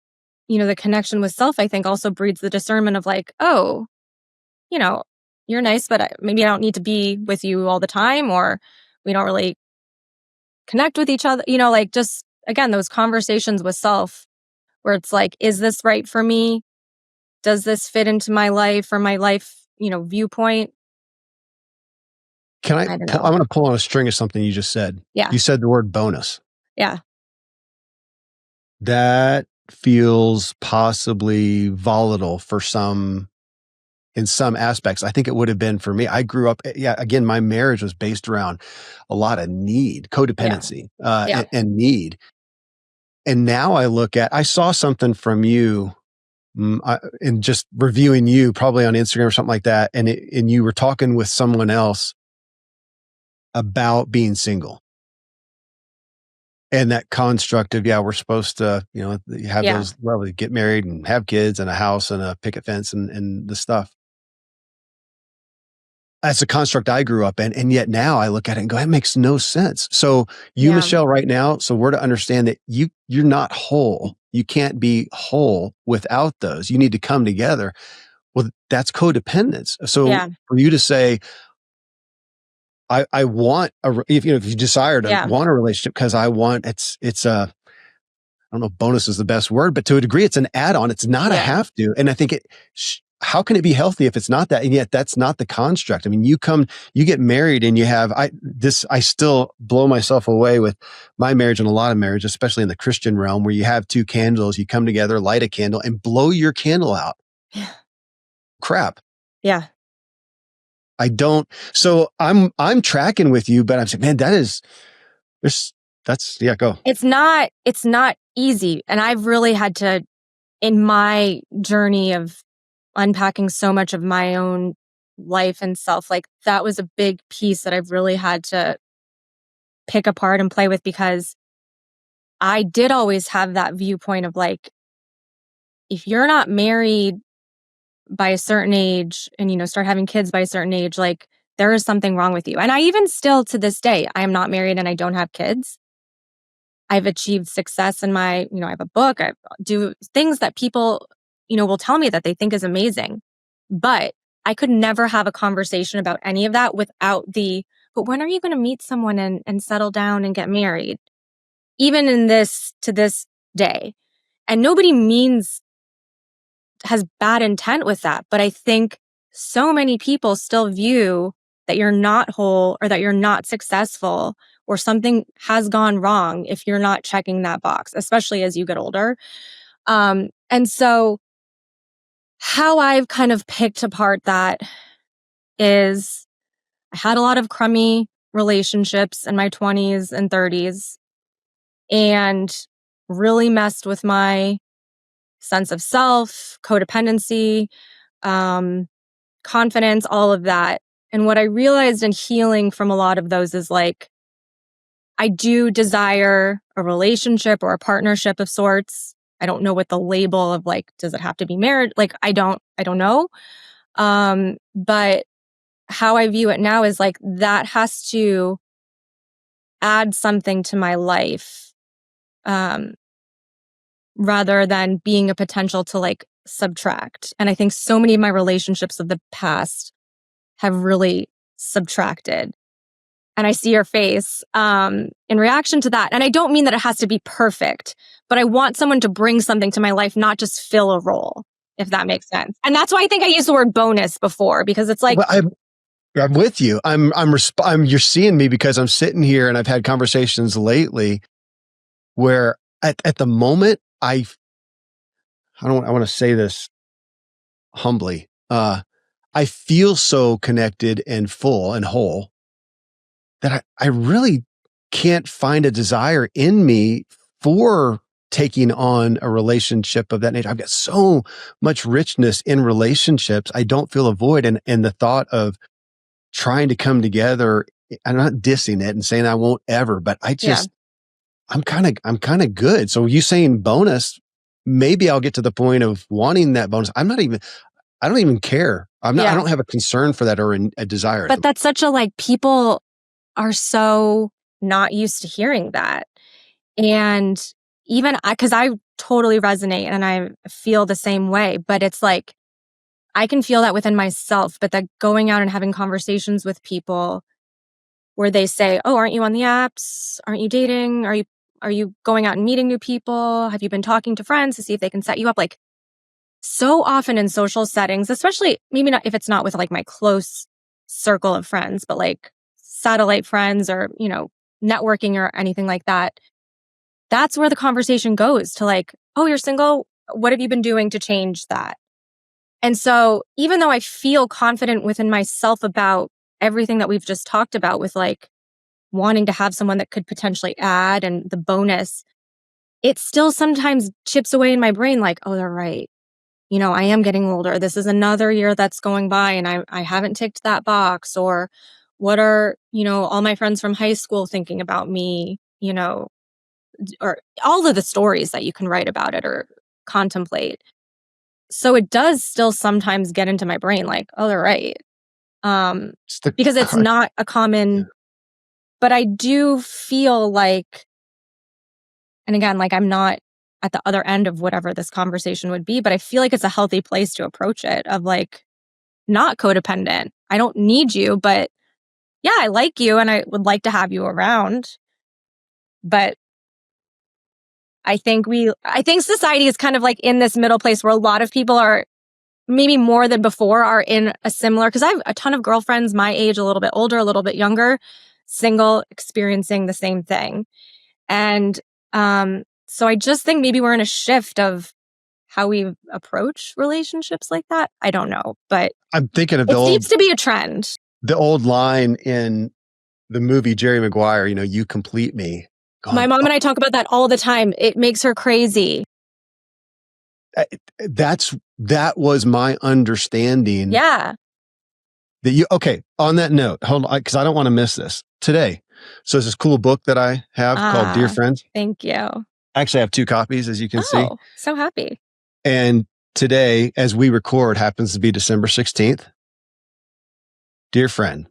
the connection with self, I think, also breeds the discernment of like, oh, you're nice, but maybe I don't need to be with you all the time, or we don't really connect with each other. Like just, again, those conversations with self where it's like, is this right for me? Does this fit into my life or my life, viewpoint? I don't know. I want to pull on a string of something you just said. Yeah. You said the word bonus. Yeah. That feels possibly volatile in some aspects. I think it would have been for me. I grew up, again, my marriage was based around a lot of need, codependency, and need. And now I saw something from you and just reviewing you probably on Instagram or something like that. And you were talking with someone else about being single. And that construct of, we're supposed to, have those lovely, get married and have kids and a house and a picket fence and the stuff. That's a construct I grew up in. And yet now I look at it and go, that makes no sense. So Michelle, right now, so we're to understand that you're not whole. You can't be whole without those. You need to come together. Well, that's codependence. So for you to say, I want if you desire to want a relationship because I want, it's I don't know if bonus is the best word, but to a degree it's an add-on. It's not a have to. And I think how can it be healthy if it's not that? And yet that's not the construct. I mean, you get married and you have, I still blow myself away with my marriage and a lot of marriage, especially in the Christian realm, where you have two candles, you come together, light a candle and blow your candle out. Yeah. Crap. Yeah. So I'm tracking with you, but I'm saying, man, go. It's not easy. And I've really had to, in my journey of unpacking so much of my own life and self, like that was a big piece that I've really had to pick apart and play with, because I did always have that viewpoint of like, if you're not married by a certain age and, start having kids by a certain age, like there is something wrong with you. And I even still to this day, I am not married and I don't have kids. I've achieved success in my, I have a book, I do things that people, will tell me that they think is amazing. But I could never have a conversation about any of that without but when are you going to meet someone and settle down and get married? Even to this day. And nobody has bad intent with that. But I think so many people still view that you're not whole or that you're not successful or something has gone wrong if you're not checking that box, especially as you get older. And so how I've kind of picked apart that is I had a lot of crummy relationships in my 20s and 30s and really messed with my sense of self, codependency, confidence, all of that. And what I realized in healing from a lot of those is like, I do desire a relationship or a partnership of sorts. I don't know what the label of like, does it have to be marriage? Like, I don't know. But how I view it now is like, that has to add something to my life, rather than being a potential to like subtract. And I think so many of my relationships of the past have really subtracted. And I see your face in reaction to that. And I don't mean that it has to be perfect, but I want someone to bring something to my life, not just fill a role, if that makes sense. And that's why I think I used the word bonus before, because it's like, Well, I'm with you. You're seeing me because I'm sitting here and I've had conversations lately where at the moment I want to say this humbly. I feel so connected and full and whole that I really can't find a desire in me for taking on a relationship of that nature. I've got so much richness in relationships. I don't feel a void. And the thought of trying to come together, I'm not dissing it and saying I won't ever, but I'm kind of good. So you saying bonus, maybe I'll get to the point of wanting that bonus. I don't even care. I don't have a concern for that or a desire. But that's such a like, people are so not used to hearing that. And even because I totally resonate and I feel the same way, but it's like, I can feel that within myself, but that going out and having conversations with people where they say, oh, aren't you on the apps? Aren't you dating? Are you going out and meeting new people? Have you been talking to friends to see if they can set you up? Like, so often in social settings, especially maybe not if it's not with like my close circle of friends, but like satellite friends or, networking or anything like that. That's where the conversation goes to like, oh, you're single. What have you been doing to change that? And so even though I feel confident within myself about everything that we've just talked about with like wanting to have someone that could potentially add and the bonus, it still sometimes chips away in my brain like, oh, they're right. I am getting older. This is another year that's going by and I haven't ticked that box. Or what are, all my friends from high school thinking about me, or all of the stories that you can write about it or contemplate. So it does still sometimes get into my brain like, oh, they're right. Because it's not a common, but I do feel like, and again, like I'm not at the other end of whatever this conversation would be, but I feel like it's a healthy place to approach it of like, not codependent. I don't need you, but yeah, I like you and I would like to have you around. But I think society is kind of like in this middle place where a lot of people are maybe more than before are in a similar, because I have a ton of girlfriends my age, a little bit older, a little bit younger, single, experiencing the same thing. And so I just think maybe we're in a shift of how we approach relationships like that. I don't know, but I'm thinking of it seems to be a trend. The old line in the movie Jerry Maguire, you complete me. My mom and I talk about that all the time. It makes her crazy. That was my understanding. Yeah. Okay, on that note, hold on, because I don't want to miss this today. So there's this cool book that I have called Dear Friends. Thank you. I actually have 2 copies, as you can see. Oh, so happy. And today, as we record, happens to be December 16th. Dear friend,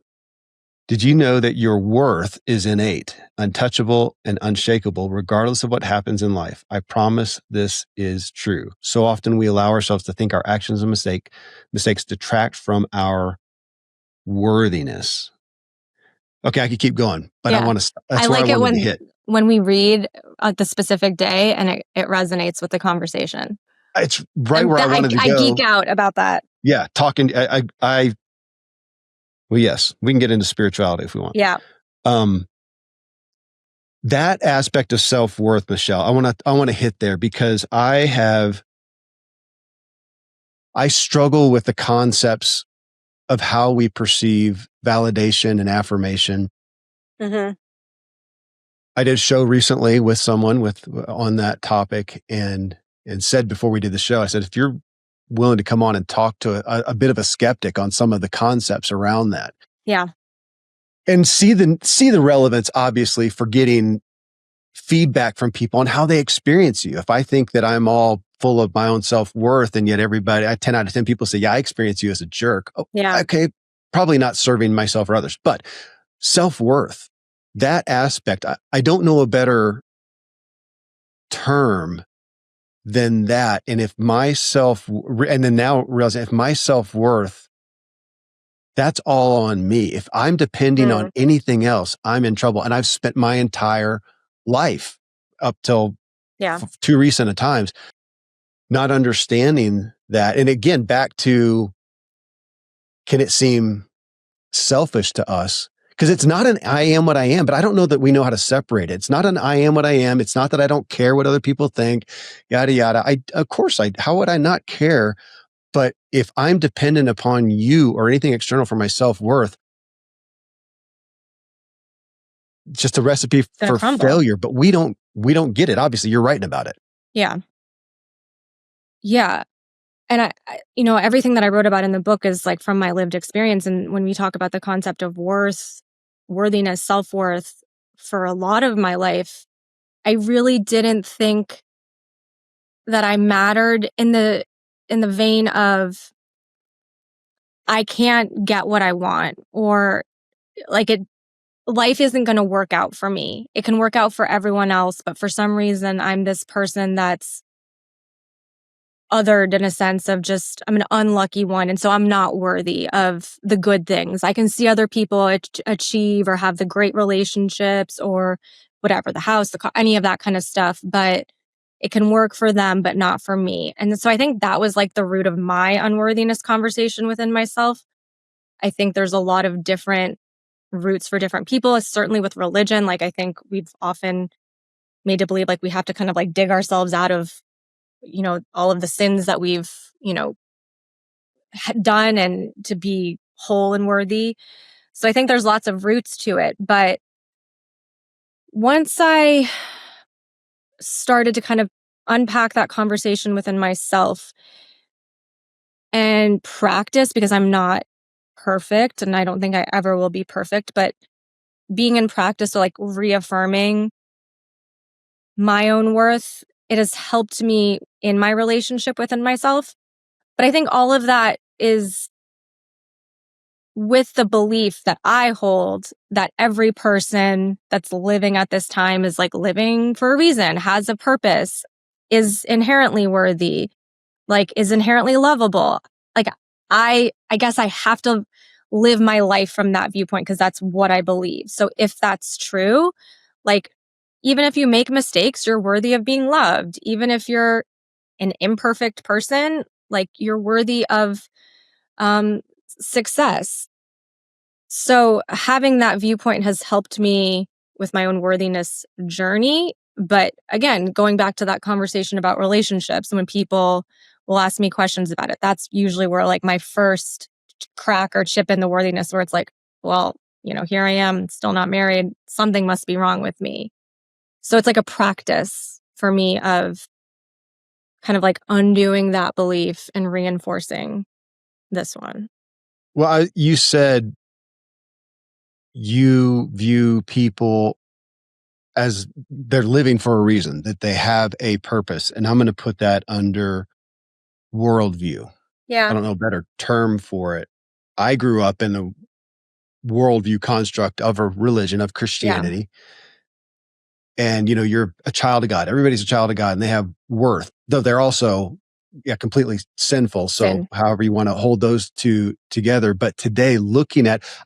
Did you know that your worth is innate, untouchable, and unshakable, regardless of what happens in life? I promise this is true. So often we allow ourselves to think our actions and mistakes detract from our worthiness. Okay, I could keep going, but I Yeah. want to. That's I where I like it wanted to hit. when we read the specific day and it resonates with the conversation. It's right where I wanted to I go. geek out about that. Yeah, talking. Well, yes, we can get into spirituality if we want. Yeah. That aspect of self-worth, Michelle, I want to hit there because I struggle with the concepts of how we perceive validation and affirmation. Mm-hmm. I did a show recently with someone on that topic and said before we did the show, I said, if you're willing to come on and talk to a bit of a skeptic on some of the concepts around that. Yeah. And see the relevance, obviously, for getting feedback from people on how they experience you. If I think that I'm all full of my own self-worth and yet 10 out of 10 people say, yeah, I experience you as a jerk. Oh, Yeah. okay. Probably not serving myself or others, but self-worth, that aspect, I don't know a better term than that. And if and then now realizing if my self-worth, that's all on me. If I'm depending on anything else, I'm in trouble. And I've spent my entire life up till too recent a times not understanding that. And again, back to, can it seem selfish to us? Because it's not an I am what I am, but I don't know that we know how to separate it. It's not an I am what I am. It's not that I don't care what other people think, yada, yada. How would I not care? But if I'm dependent upon you or anything external for my self-worth, it's just a recipe for failure, but we don't get it. Obviously, you're writing about it. Yeah. Yeah. And I everything that I wrote about in the book is like from my lived experience. And when we talk about the concept of worthiness, self-worth, for a lot of my life, I really didn't think that I mattered in the vein of I can't get what I want, or like life isn't going to work out for me. It can work out for everyone else, but for some reason I'm this person that's othered in a sense of just, I'm an unlucky one. And so I'm not worthy of the good things. I can see other people achieve or have the great relationships or whatever, the house, any of that kind of stuff, but it can work for them, but not for me. And so I think that was like the root of my unworthiness conversation within myself. I think there's a lot of different roots for different people, certainly with religion. Like, I think we've often made to believe like we have to kind of like dig ourselves out of all of the sins that we've, done and to be whole and worthy. So I think there's lots of roots to it. But once I started to kind of unpack that conversation within myself and practice, because I'm not perfect and I don't think I ever will be perfect, but being in practice, so like reaffirming my own worth, it has helped me in my relationship within myself. But I think all of that is with the belief that I hold that every person that's living at this time is like living for a reason, has a purpose, is inherently worthy, like is inherently lovable. Like I guess I have to live my life from that viewpoint because that's what I believe. So if that's true, like even if you make mistakes, you're worthy of being loved. Even if you're an imperfect person, like you're worthy of success. So having that viewpoint has helped me with my own worthiness journey. But again, going back to that conversation about relationships, when people will ask me questions about it, that's usually where like my first crack or chip in the worthiness, where it's like, well, here I am, still not married. Something must be wrong with me. So it's like a practice for me of kind of like undoing that belief and reinforcing this one. Well, you said you view people as they're living for a reason, that they have a purpose. And I'm going to put that under worldview. Yeah. I don't know a better term for it. I grew up in worldview construct of a religion, of Yeah. Christianity. And, you're a child of God. Everybody's a child of God and they have worth, though they're also completely sinful. So Sin. however you want to hold those two together. But today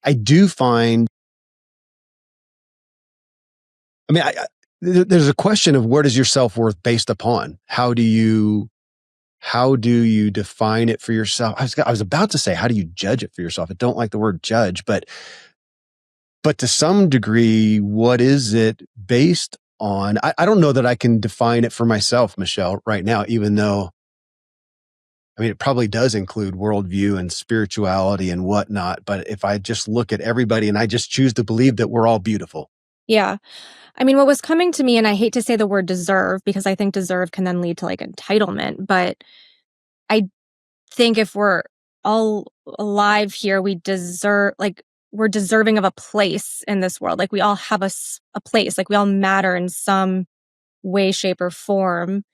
I do find, there's a question of where does your self-worth based upon? How do you define it for yourself? I was about to say, how do you judge it for yourself? I don't like the word judge, but to some degree, what is it based on? I don't know that I can define it for myself, Michelle, right now, even though, it probably does include worldview and spirituality and whatnot. But if I just look at everybody and I just choose to believe that we're all beautiful. Yeah. What was coming to me, and I hate to say the word deserve because I think deserve can then lead to like entitlement, but I think if we're all alive here, we deserve, like, we're deserving of a place in this world. Like, we all have a place, like, we all matter in some way, shape, or form.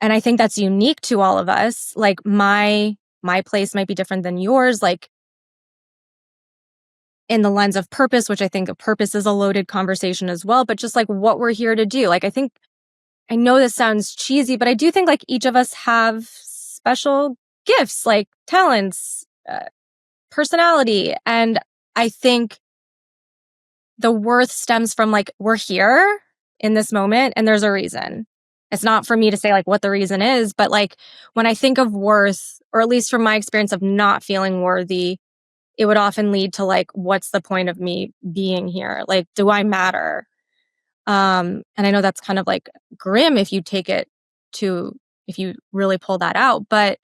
And I think that's unique to all of us. Like, my place might be different than yours, like, in the lens of purpose, which I think a purpose is a loaded conversation as well, but just like what we're here to do. Like, I know this sounds cheesy, but I do think like each of us have special gifts, like talents, personality. And I think the worth stems from like, we're here in this moment and there's a reason. It's not for me to say like what the reason is, but like when I think of worth, or at least from my experience of not feeling worthy, it would often lead to like, what's the point of me being here? Like, do I matter? And I know that's kind of like grim if you really pull that out, but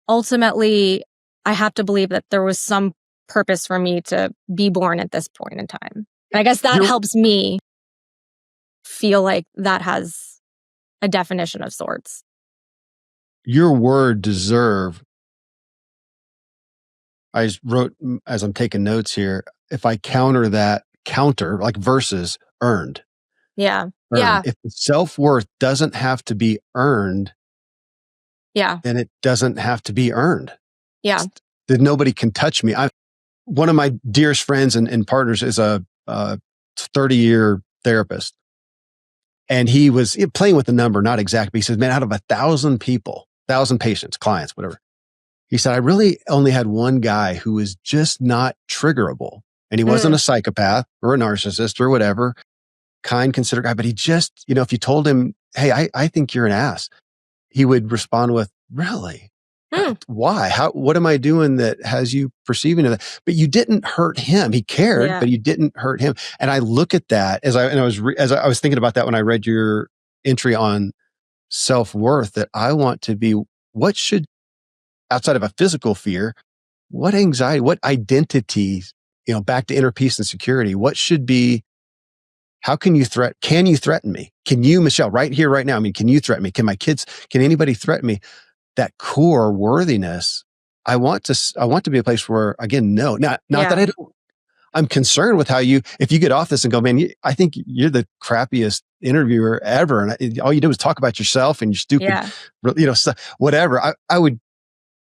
ultimately I have to believe that there was some purpose for me to be born at this point in time. And I guess that helps me feel like that has a definition of sorts. Your word deserve, I just wrote as I'm taking notes here, if I counter like versus earned. Yeah. Earned. Yeah. If self-worth doesn't have to be earned, Yeah. then it doesn't have to be earned. Yeah. That nobody can touch me. One of my dearest friends and partners is a 30-year therapist. And he was playing with the number, not exact, but he says, man, out of 1,000 people, 1,000 patients, clients, whatever. He said, I really only had one guy who was just not triggerable. And he wasn't a psychopath or a narcissist or whatever, kind, considerate guy. But he just, if you told him, hey, I think you're an ass, he would respond with, really? Why? What am I doing that has you perceiving that? But you didn't hurt him. He cared, but you didn't hurt him. And I look at that as I was thinking about that when I read your entry on self-worth, that I want to be, what should, outside of a physical fear, what anxiety, what identities, back to inner peace and security, what should be, how can you threaten me? Can you, Michelle, right here, right now? Can you threaten me? Can my kids, can anybody threaten me? That core worthiness, I want to be a place where, again, no, not that I'm concerned with if you get off this and go, man, I think you're the crappiest interviewer ever. And all you do is talk about yourself and your stupid, whatever. I would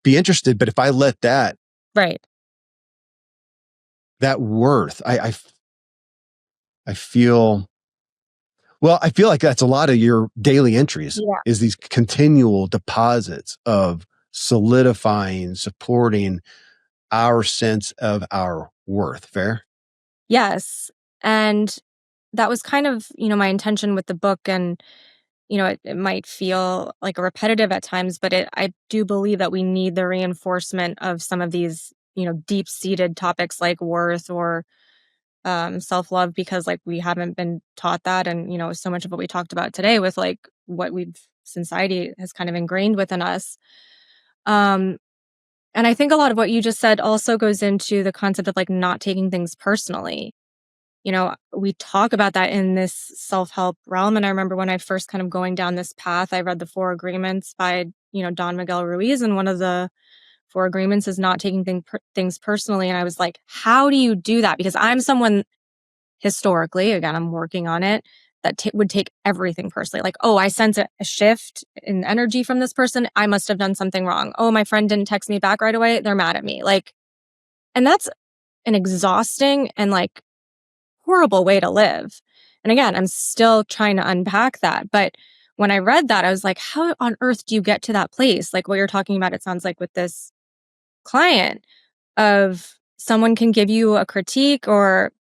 be interested, but if I let that worth, I feel like that's a lot of your daily entries is these continual deposits of solidifying, supporting our sense of our worth. Fair? Yes. And that was kind of, my intention with the book. And, it might feel like repetitive at times, but I do believe that we need the reinforcement of some of these, deep-seated topics like worth or self-love, because like we haven't been taught that. And, so much of what we talked about today with like what society has kind of ingrained within us. And I think a lot of what you just said also goes into the concept of like not taking things personally. We talk about that in this self-help realm. And I remember when I first kind of going down this path, I read the 4 Agreements by, Don Miguel Ruiz. And one of the 4 agreements is not taking things personally. And I was like, how do you do that? Because I'm someone historically, again, I'm working on it, that would take everything personally. Like, oh, I sense a shift in energy from this person. I must have done something wrong. Oh, my friend didn't text me back right away. They're mad at me. Like, And that's an exhausting and like horrible way to live. And again, I'm still trying to unpack that. But when I read that, I was like, how on earth do you get to that place? Like what you're talking about, it sounds like with this client of someone can give you a critique or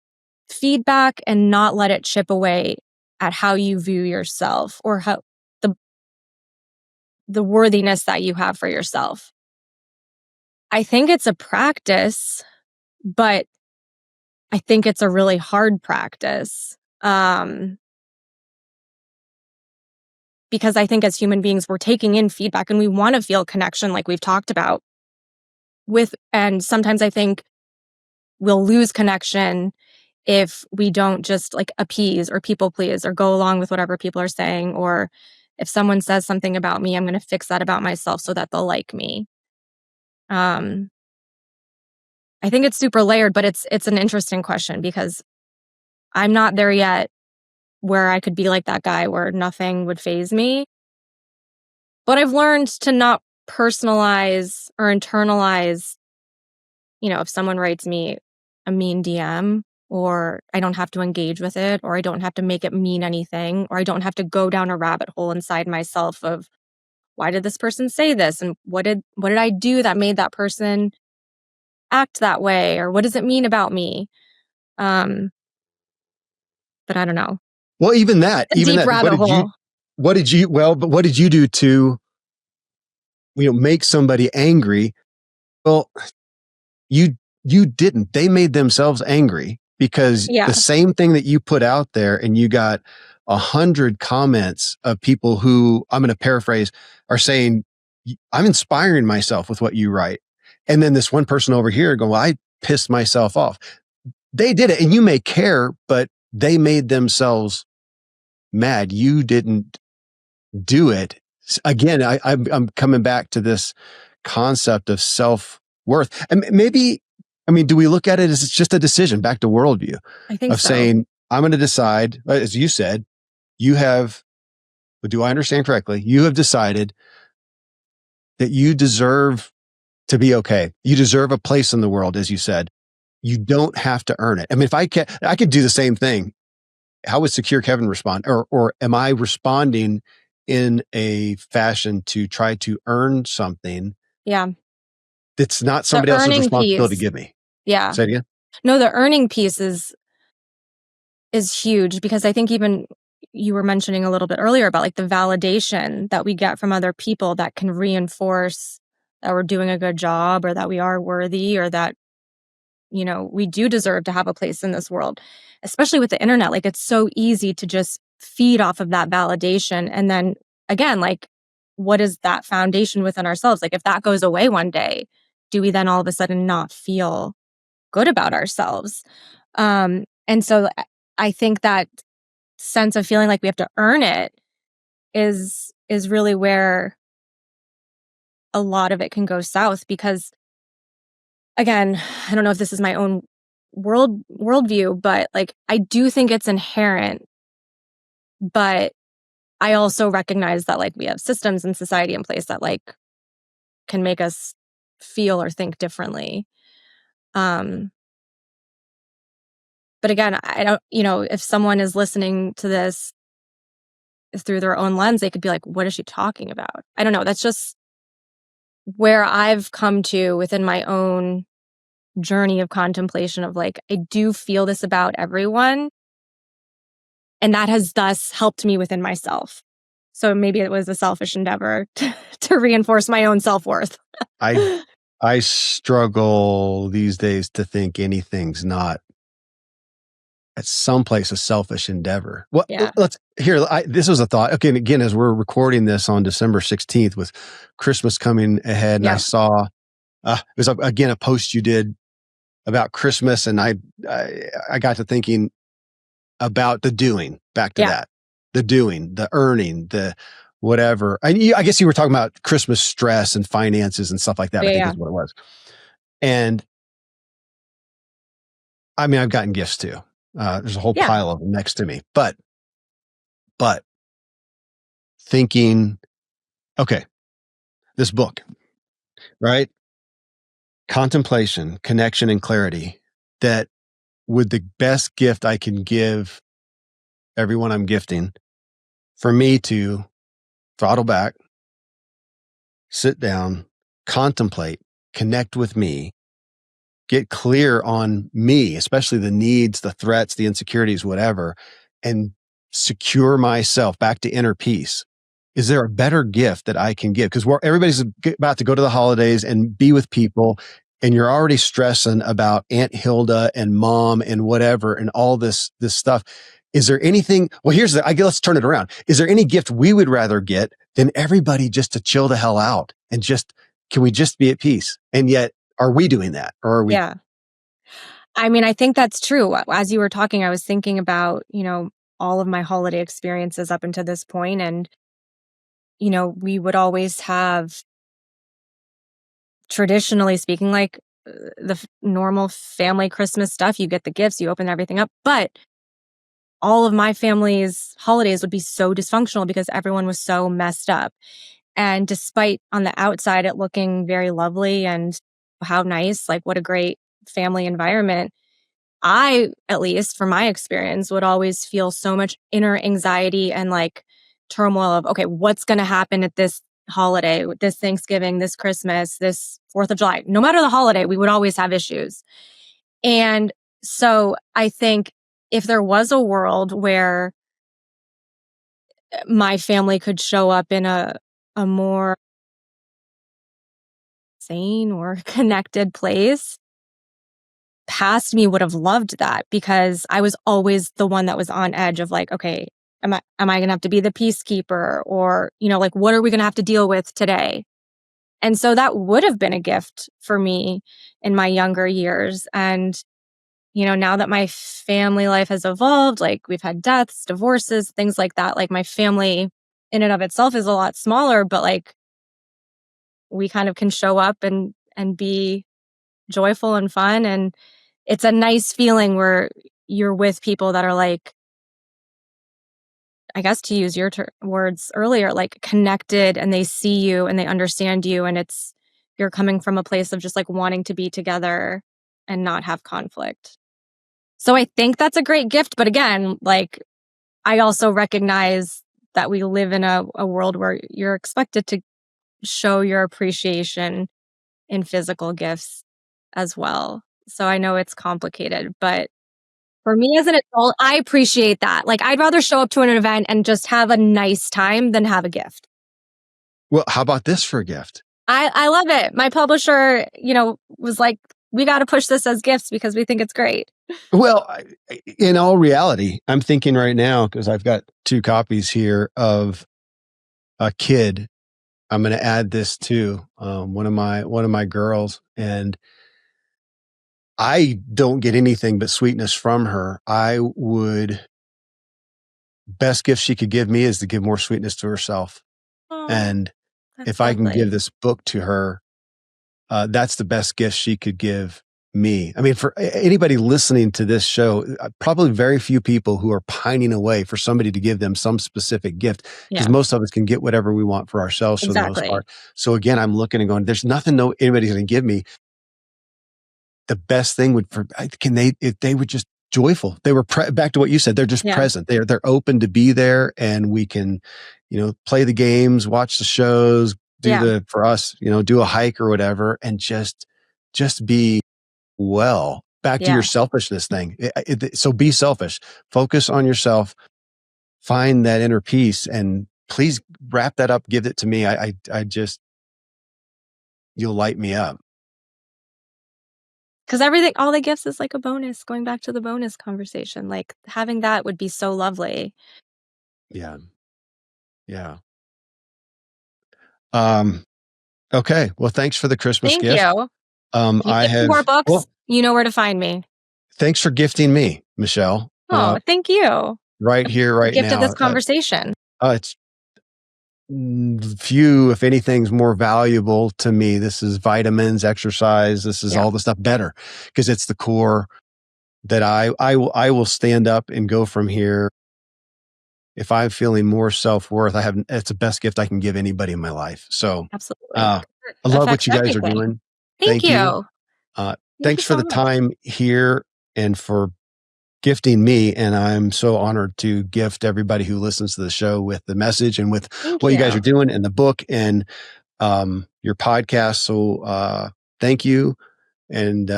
feedback and not let it chip away at how you view yourself or how the worthiness that you have for yourself. I think it's a practice, but I think it's a really hard practice. Because I think as human beings, we're taking in feedback and we want to feel connection, like we've talked about with, and sometimes I think we'll lose connection if we don't just like appease or people please or go along with whatever people are saying, or if someone says something about me, I'm going to fix that about myself so that they'll like me. I think it's super layered, but it's an interesting question because I'm not there yet where I could be like that guy where nothing would faze me. But I've learned to not personalize or internalize, if someone writes me a mean DM, or I don't have to engage with it, or I don't have to make it mean anything, or I don't have to go down a rabbit hole inside myself of why did this person say this and what did I do that made that person act that way, or what does it mean about me? Um, but I don't know. Well, even A deep that, rabbit hole. but what did you do to, make somebody angry? Well, you, you didn't. They made themselves angry because Yeah. the same thing that you put out there and you got 100 comments of people who, I'm going to paraphrase, are saying, I'm inspiring myself with what you write. And then this one person over here going, well, I pissed myself off. They did it and you may care, but they made themselves mad. You didn't do it. Again, I'm coming back to this concept of self-worth. And maybe, do we look at it as it's just a decision, back to worldview I think of so. saying, I'm going to decide, as you said, do I understand correctly? You have decided that you deserve to be okay. You deserve a place in the world, as you said. You don't have to earn it. If I could do the same thing. How would secure Kevin respond? Or am I responding in a fashion to try to earn something? Yeah. That's not The somebody else's earning responsibility to piece. give me. Yeah. Say it again. No, the earning piece is huge because I think even you were mentioning a little bit earlier about like the validation that we get from other people that can reinforce that we're doing a good job or that we are worthy or that, we do deserve to have a place in this world, especially with the internet. Like it's so easy to just feed off of that validation. And then again, like, what is that foundation within ourselves? Like if that goes away one day, do we then all of a sudden not feel good about ourselves? And so I think that sense of feeling like we have to earn it is really where a lot of it can go south because again, I don't know if this is my own worldview, but like I do think it's inherent, but I also recognize that like we have systems in society in place that like can make us feel or think differently. But again, I don't, if someone is listening to this through their own lens, they could be like, what is she talking about? I don't know. That's just where I've come to within my own journey of contemplation of like, I do feel this about everyone. And that has thus helped me within myself. So maybe it was a selfish endeavor to reinforce my own self-worth. I struggle these days to think anything's not at some place a selfish endeavor. Well, Yeah. this was a thought. Okay. And again, as we're recording this on December 16th with Christmas coming ahead, and I Yeah. saw, it was again, a post you did about Christmas. And I got to thinking about the doing, back to that, the doing, the earning, the whatever. I guess you were talking about Christmas stress and finances and stuff like that, I think is what it was. And I've gotten gifts too. There's a whole pile of them next to me, but thinking, okay, this book, right? contemplation, connection, and clarity, that with the best gift I can give everyone I'm gifting, for me to throttle back, sit down, contemplate, connect with me, get clear on me, especially the needs, the threats, the insecurities, whatever, and secure myself back to inner peace. Is there a better gift that I can give? Because everybody's about to go to the holidays and be with people, and you're already stressing about Aunt Hilda and mom and whatever and all this stuff. Is there anything? Well, let's turn it around. Is there any gift we would rather get than everybody just to chill the hell out and can we just be at peace? And yet, are we doing that, or are we? Yeah. I mean, I think that's true. As you were talking, I was thinking about, all of my holiday experiences up until this point, and we would always have, traditionally speaking, like the normal family Christmas stuff. You get the gifts, you open everything up. But all of my family's holidays would be so dysfunctional because everyone was so messed up. And despite on the outside it looking very lovely and how nice, like what a great family environment, I, at least from my experience, would always feel so much inner anxiety and like turmoil of, okay, what's going to happen at this holiday, this Thanksgiving, this Christmas, this 4th of July? No matter the holiday, we would always have issues. And so I think if there was a world where my family could show up in a more sane or connected place, past me would have loved that, because I was always the one that was on edge of like, okay, am I going to have to be the peacekeeper, or, like, what are we going to have to deal with today? And so that would have been a gift for me in my younger years. And, now that my family life has evolved, like we've had deaths, divorces, things like that, like my family in and of itself is a lot smaller, but like we kind of can show up and be joyful and fun. And it's a nice feeling where you're with people that are like, I guess to use your words earlier, like connected, and they see you and they understand you. And you're coming from a place of just like wanting to be together and not have conflict. So I think that's a great gift. But again, like I also recognize that we live in a world where you're expected to show your appreciation in physical gifts as well. So I know it's complicated, but for me as an adult, I appreciate that. Like I'd rather show up to an event and just have a nice time than have a gift. Well, how about this for a gift? I love it. My publisher, was like, we got to push this as gifts because we think it's great. Well, in all reality, I'm thinking right now, because I've got 2 copies here of a kid. I'm going to add this to one of my girls, and I don't get anything but sweetness from her. Best gift she could give me is to give more sweetness to herself. Oh, and if lovely. I can give this book to her, that's the best gift she could give me. I mean, for anybody listening to this show, probably very few people who are pining away for somebody to give them some specific gift, because most of us can get whatever we want for ourselves for the most part. So again, I'm looking and going, there's nothing anybody's going to give me. The best thing if they were just joyful. They were back to what you said. They're just present. They're open to be there, and we can, play the games, watch the shows, for us, do a hike or whatever, and just be well. Back to your selfishness thing. So be selfish. Focus on yourself. Find that inner peace, and please wrap that up. Give it to me. I just, you'll light me up. Because all the gifts is like a bonus, going back to the bonus conversation. Like having that would be so lovely. Yeah. Yeah. Okay. Well, thanks for the Christmas gift. Thank you. I have more books. Well, you know where to find me. Thanks for gifting me, Michelle. Oh, thank you. Right here, right now. Gift of this conversation. It's few, if anything's more valuable to me. This is vitamins, exercise. This is all the stuff better, because it's the core that I will stand up and go from here. If I'm feeling more self-worth, it's the best gift I can give anybody in my life. So absolutely. I love what you guys are doing. Thank you. Thank Thanks you for so the much. time here and for gifting me. And I'm so honored to gift everybody who listens to the show with the message and with Thank what you guys you. are doing and the book and your podcast. So thank you. And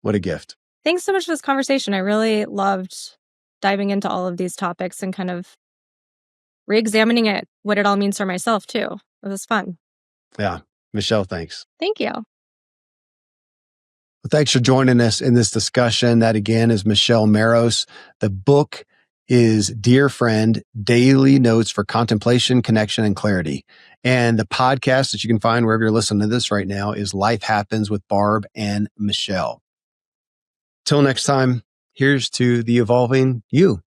what a gift. Thanks so much for this conversation. I really loved diving into all of these topics and kind of re-examining it, what it all means for myself too. It was fun. Yeah. Michelle, thanks. Thank you. Well, thanks for joining us in this discussion. That again is Michelle Maros. The book is Dear Friend, Daily Notes for Contemplation, Connection, and Clarity. And the podcast that you can find wherever you're listening to this right now is Life Happens with Barb and Michelle. Till next time, here's to the evolving you.